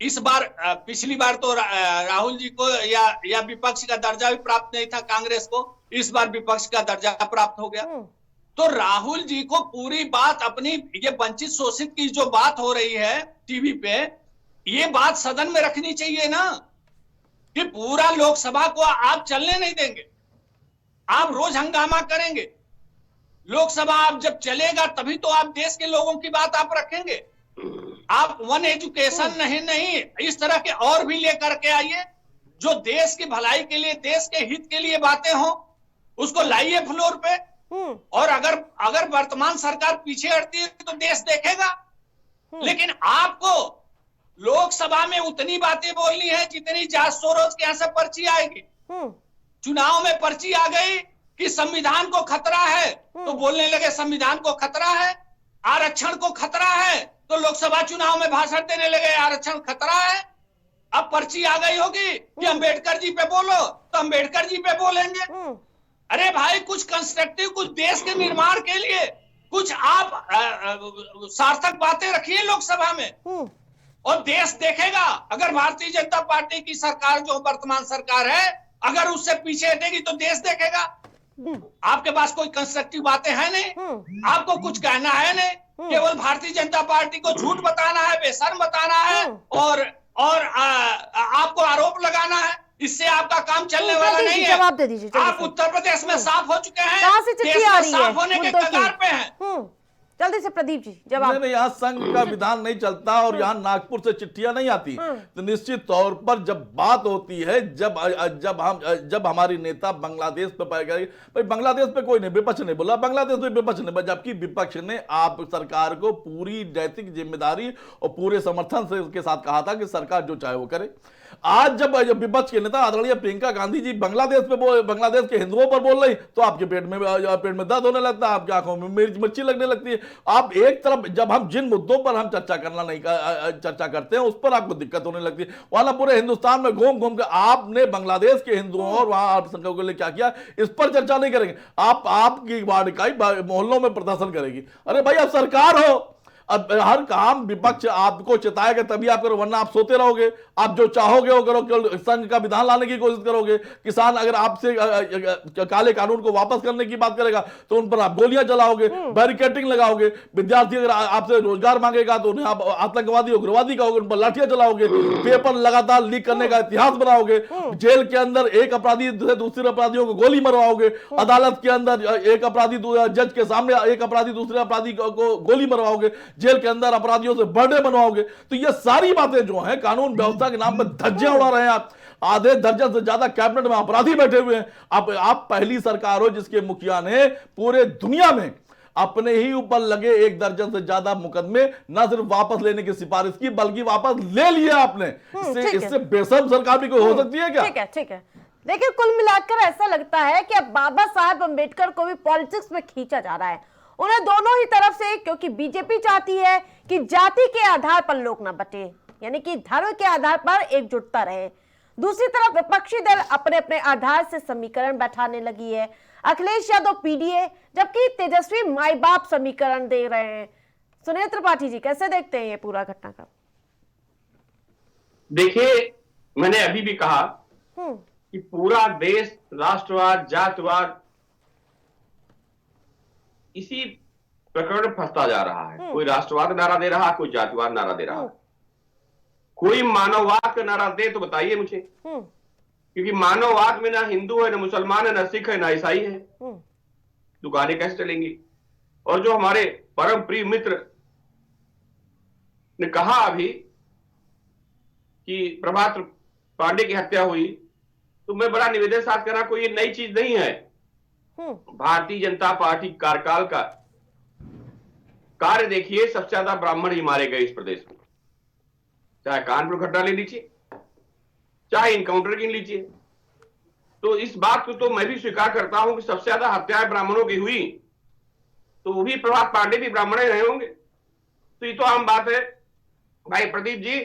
इस बार, पिछली बार तो राहुल जी को या विपक्ष का दर्जा भी प्राप्त नहीं था कांग्रेस को, इस बार विपक्ष का दर्जा प्राप्त हो गया। तो राहुल जी को पूरी बात अपनी ये वंचित शोषित की जो बात हो रही है टीवी पे, ये बात सदन में रखनी चाहिए ना, कि पूरा लोकसभा को आप चलने नहीं देंगे, आप रोज हंगामा करेंगे। लोकसभा आप जब चलेगा तभी तो आप देश के लोगों की बात आप रखेंगे। आप वन एजुकेशन नहीं, इस तरह के और भी लेकर के आइए जो देश की भलाई के लिए, देश के हित के लिए बातें हो, उसको लाइए फ्लोर पे। और अगर वर्तमान सरकार पीछे हटती है तो देश देखेगा। लेकिन आपको लोकसभा में उतनी बातें बोलनी है जितनी जांच सोरोज के यहां से पर्ची आएगी। चुनाव में पर्ची आ गई कि संविधान को खतरा है तो बोलने लगे संविधान को खतरा है, आरक्षण को खतरा है तो लोकसभा चुनाव में भाषण देने लगे आरक्षण खतरा है। अब पर्ची आ गई होगी कि अंबेडकर जी पे बोलो तो अंबेडकर जी पे बोलेंगे। अरे भाई, कुछ कंस्ट्रक्टिव, कुछ देश के निर्माण के लिए कुछ आप सार्थक बातें रखिए लोकसभा में और देश देखेगा। अगर भारतीय जनता पार्टी की सरकार जो वर्तमान सरकार है अगर उससे पीछे हटेगी तो देश देखेगा। आपके पास कोई कंस्ट्रक्टिव बातें हैं नहीं, आपको कुछ कहना है नहीं, केवल भारतीय जनता पार्टी को झूठ बताना है, बेशर्म बताना है और आपको आरोप लगाना है। इससे आपका काम चलने वाला नहीं है। जवाब दे दीजिए। आप उत्तर प्रदेश में साफ हो चुके हैं, कहां से चिट्ठी आ रही है? साफ होने के कगार पे हैं। जल्दी से प्रदीप जी जवाब। नहीं, यहाँ संघ का विधान नहीं चलता और यहाँ नागपुर से चिट्ठियां नहीं आती। तो निश्चित तौर पर जब बात होती है, जब हमारी नेता बांग्लादेश पे पाए गए, भाई बांग्लादेश पे कोई नहीं, विपक्ष ने बोला बांग्लादेश में विपक्ष ने, जबकि विपक्ष ने आप सरकार को पूरी नैतिक जिम्मेदारी और पूरे समर्थन से उसके साथ कहा था कि सरकार जो चाहे वो करे। आज जब विपक्ष के नेता आदरणीय प्रियंका गांधी जी बांग्लादेश के हिंदुओं पर बोल रही, तो आपके पेट में दर्द होने लगता है, आपकी आंखों में मिर्ची लगने लगती है। आप एक तरफ जब हम जिन मुद्दों पर हम चर्चा करते हैं उस पर आपको दिक्कत होने लगती है। वहां पूरे हिंदुस्तान में घूम घूम कर आपने बांग्लादेश के हिंदुओं और वहां अल्पसंख्यकों के लिए क्या किया, इस पर चर्चा नहीं करेंगे। आपकी वार्ड इकाई मोहल्लों में प्रदर्शन करेगी। अरे भाई, आप सरकार हो, अब हर काम विपक्ष आपको चिताएगा तभी आप करो, वरना आप सोते रहोगे। आप जो चाहोगे वो करो, संघ का विधान लाने की कोशिश करोगे। किसान अगर आपसे काले कानून को वापस करने की बात करेगा तो उन पर आप गोलियां चलाओगे, बैरिकेडिंग लगाओगे। विद्यार्थी अगर आपसे रोजगार मांगेगा तो उन्हें आप आतंकवादी उग्रवादी कहोगे, उन पर लाठियां चलाओगे। पेपर लगातार लीक करने का इतिहास बनाओगे। जेल के अंदर एक अपराधी से दूसरे अपराधियों को गोली मरवाओगे। अदालत के अंदर एक अपराधी जज के सामने एक अपराधी दूसरे अपराधी को गोली मरवाओगे। जेल के अंदर अपराधियों से बर्थडे बनवाओगे। तो ये सारी बातें जो हैं, कानून व्यवस्था के नाम पर धज्जियां उड़ा रहे हैं आप। आधे दर्जन से ज्यादा कैबिनेट में अपराधी बैठे हुए हैं। आप पहली सरकार हो जिसके मुखिया ने पूरे दुनिया में अपने ही ऊपर लगे 1 दर्जन से ज्यादा मुकदमे न सिर्फ वापस लेने की सिफारिश की, बल्कि वापस ले लिया आपने। इससे बेशर्म सरकार भी कोई हो सकती है क्या? ठीक है। लेकिन कुल मिलाकर ऐसा लगता है कि अब बाबा साहब अम्बेडकर को भी पॉलिटिक्स में खींचा जा रहा है। उन्हें दोनों ही तरफ से, क्योंकि बीजेपी चाहती है कि जाति के आधार पर लोग न बटे, यानी कि धर्म के आधार पर एकजुटता रहे। दूसरी तरफ विपक्षी दल अपने अपने आधार से समीकरण बैठाने लगी है। अखिलेश यादव पीडीए, जबकि तेजस्वी माई बाप समीकरण दे रहे हैं। सुनील त्रिपाठी जी कैसे देखते हैं ये पूरा घटनाक्रम? देखिए, मैंने अभी भी कहा कि पूरा देश राष्ट्रवाद, जातवाद इसी प्रकरण में फंसता जा रहा है। कोई राष्ट्रवाद नारा दे रहा, कोई जातिवाद नारा दे रहा। कोई मानववाद का नारा दे तो बताइए मुझे, क्योंकि मानववाद में ना हिंदू है, ना मुसलमान है, ना सिख है, ना ईसाई है। दुकानें कैसे चलेंगी? और जो हमारे परम प्रिय मित्र ने कहा अभी कि प्रभात पांडे की हत्या हुई, तो मैं बड़ा निवेदन साथ कर रहा, कोई ये नई चीज नहीं है। भारतीय जनता पार्टी कार्यकाल का कार्य देखिए, सबसे ज्यादा ब्राह्मण ही मारे गए इस प्रदेश में। चाहे कानपुर घटना ले लीजिए, चाहे इनकाउंटर गिन लीजिए। तो इस बात को तो मैं भी स्वीकार करता हूं कि सबसे ज्यादा हत्याएं ब्राह्मणों की हुई, तो वो भी प्रभात पांडे भी ब्राह्मण ही रहे होंगे। तो ये तो आम बात है। भाई प्रदीप जी,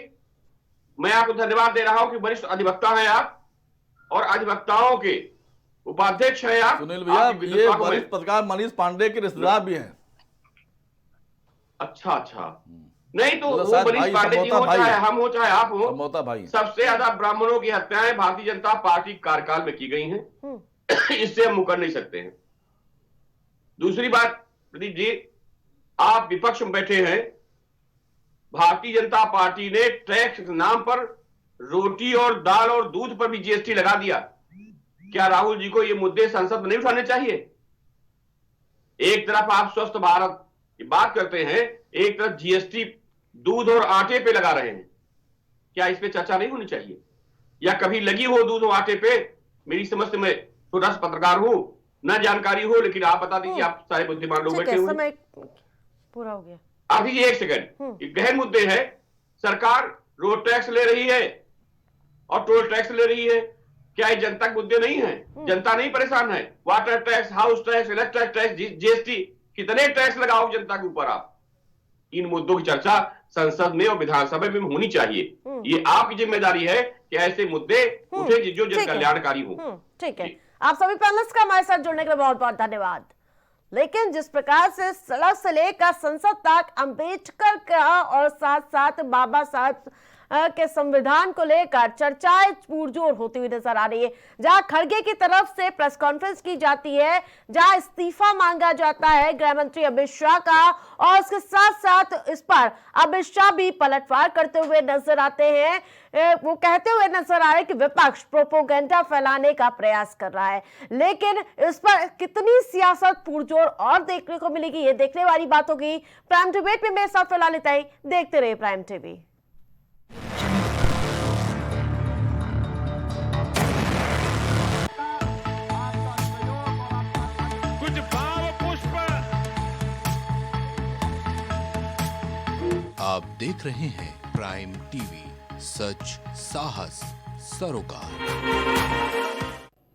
मैं आपको धन्यवाद दे रहा हूं कि वरिष्ठ अधिवक्ता हैं आप, और अधिवक्ताओं के उपाध्यक्ष है आप। सुनील भैया, ये वरिष्ठ पत्रकार मनीष पांडे के रिश्तेदार भी हैं। अच्छा। नहीं तो वो मनीष पांडे जी हो, चाहे हम हो, चाहे आप हो, भाई, सबसे ज्यादा ब्राह्मणों की हत्याएं भारतीय जनता पार्टी कार्यकाल में की गई हैं। इससे हम मुकर नहीं सकते हैं। दूसरी बात प्रदीप जी, आप विपक्ष में बैठे हैं। भारतीय जनता पार्टी ने टैक्स के नाम पर रोटी और दाल और दूध पर भी जीएसटी लगा दिया। क्या राहुल जी को ये मुद्दे संसद में नहीं उठाने चाहिए? एक तरफ आप स्वस्थ भारत की बात करते हैं, एक तरफ जीएसटी दूध और आटे पे लगा रहे हैं। क्या इस पे चर्चा नहीं होनी चाहिए? या कभी लगी हो दूध और आटे पे? मेरी समझ से, मैं छोटा सा पत्रकार हूं, न जानकारी हो, लेकिन आप बता दीजिए, आप सारे बुद्धिमान लोग बैठे हुए। समय पूरा हो गया। अभी 1 सेकंड, गहन मुद्दे हैं। सरकार रोड टैक्स ले रही है और टोल टैक्स ले रही है। क्या ये जनता के मुद्दे नहीं है? जनता नहीं परेशान है? Water tax, house tax, electric tax, GST, कितने टैक्स लगाओ जनता के ऊपर आप? इन मुद्दों की चर्चा संसद में और विधानसभा में होनी चाहिए। ये आपकी जिम्मेदारी है कि ऐसे मुद्दे उठे जो जन कल्याणकारी हो। ठीक है, आप सभी पैनलिस्ट का हमारे साथ जुड़ने के लिए बहुत बहुत धन्यवाद। लेकिन जिस प्रकार से सड़क से लेकर संसद तक अम्बेडकर का और साथ साथ बाबा साहब के संविधान को लेकर चर्चाएं पुरजोर होती हुई नजर आ रही है। जहां खड़गे की तरफ से प्रेस कॉन्फ्रेंस की जाती है, जहां इस्तीफा मांगा जाता है गृह मंत्री अमित शाह का, और उसके साथ साथ इस पर अमित शाह भी पलटवार करते हुए नजर आते हैं। वो कहते हुए नजर आ रहे हैं कि विपक्ष प्रोपोगेंडा फैलाने का प्रयास कर रहा है, लेकिन इस पर कितनी सियासत पुरजोर और देखने को मिलेगी, ये देखने वाली बात होगी। प्राइम डिबेट में मेरे साथ फिलहाल इतना ही। देखते रहिए प्राइम टीवी। कुछ भाव पुष्प। आप देख रहे हैं प्राइम टीवी, सच साहस सरोकार।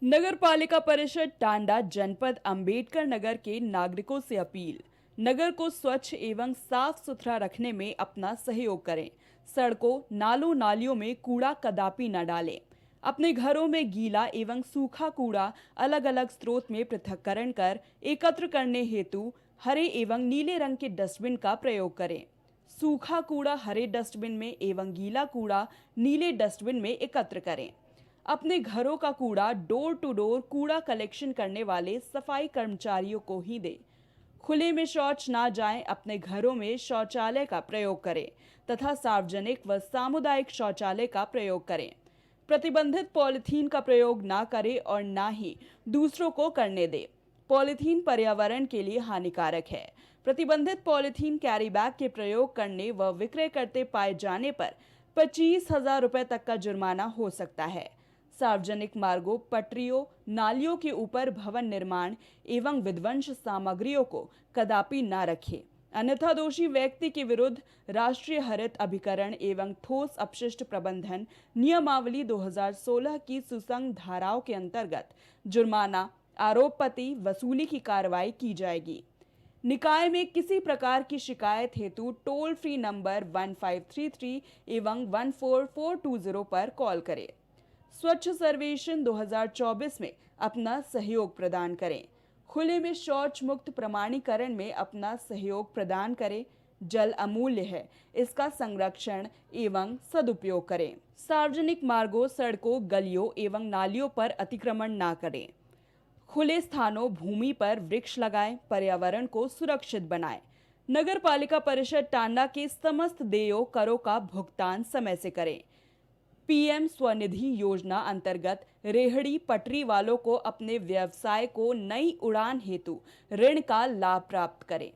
नगर पालिका परिषद टांडा जनपद अंबेडकर नगर के नागरिकों से अपील। नगर को स्वच्छ एवं साफ सुथरा रखने में अपना सहयोग करें। सड़कों, नालों, नालियों में कूड़ा कदापि न डालें। अपने घरों में गीला एवं सूखा कूड़ा अलग अलग स्रोत में पृथक्करण कर एकत्र करने हेतु हरे एवं नीले रंग के डस्टबिन का प्रयोग करें। सूखा कूड़ा हरे डस्टबिन में एवं गीला कूड़ा नीले डस्टबिन में एकत्र करें। अपने घरों का कूड़ा डोर टू डोर कूड़ा कलेक्शन करने वाले सफाई कर्मचारियों को ही दें। खुले में शौच ना जाएं। अपने घरों में शौचालय का प्रयोग करें तथा सार्वजनिक व सामुदायिक शौचालय का प्रयोग करें। प्रतिबंधित पॉलिथीन का प्रयोग ना करें और ना ही दूसरों को करने दें। पॉलिथीन पर्यावरण के लिए हानिकारक है। प्रतिबंधित पॉलिथीन कैरी बैग के प्रयोग करने व विक्रय करते पाए जाने पर 25,000 रुपए तक का जुर्माना हो सकता है। सार्वजनिक मार्गों, पटरियों, नालियों के ऊपर भवन निर्माण एवं विध्वंस सामग्रियों को कदापि न रखें, अन्यथा दोषी व्यक्ति के विरुद्ध राष्ट्रीय हरित अभिकरण एवं ठोस अपशिष्ट प्रबंधन नियमावली 2016 की सुसंग धाराओं के अंतर्गत जुर्माना, आरोप पति वसूली की कार्रवाई की जाएगी। निकाय में किसी प्रकार की शिकायत हेतु टोल फ्री नंबर 1533 एवं 14420 पर कॉल करें। स्वच्छ सर्वेक्षण 2024 में अपना सहयोग प्रदान करें। खुले में शौच मुक्त प्रमाणीकरण में अपना सहयोग प्रदान करें। जल अमूल्य है, इसका संरक्षण एवं सदुपयोग करें। सार्वजनिक मार्गों, सड़कों, गलियों एवं नालियों पर अतिक्रमण ना करें। खुले स्थानों, भूमि पर वृक्ष लगाएं। पर्यावरण को सुरक्षित बनाएं। नगर पालिका परिषद टांडा के समस्त देयों, करों का भुगतान समय से करें। पीएम स्वनिधि योजना अंतर्गत रेहड़ी पटरी वालों को अपने व्यवसाय को नई उड़ान हेतु ऋण का लाभ प्राप्त करें।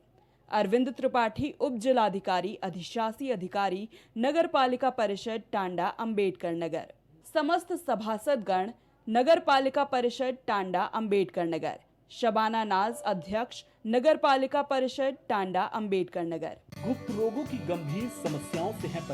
अरविंद त्रिपाठी, उप जिलाधिकारी अधिशासी अधिकारी, नगर पालिका परिषद टांडा अंबेडकर नगर। समस्त सभासदगण, नगर पालिका परिषद टांडा अंबेडकर नगर। शबाना नाज, अध्यक्ष, नगर पालिका परिषद टांडा अंबेडकर नगर। गुप्त रोगों की गंभीर समस्याओं से है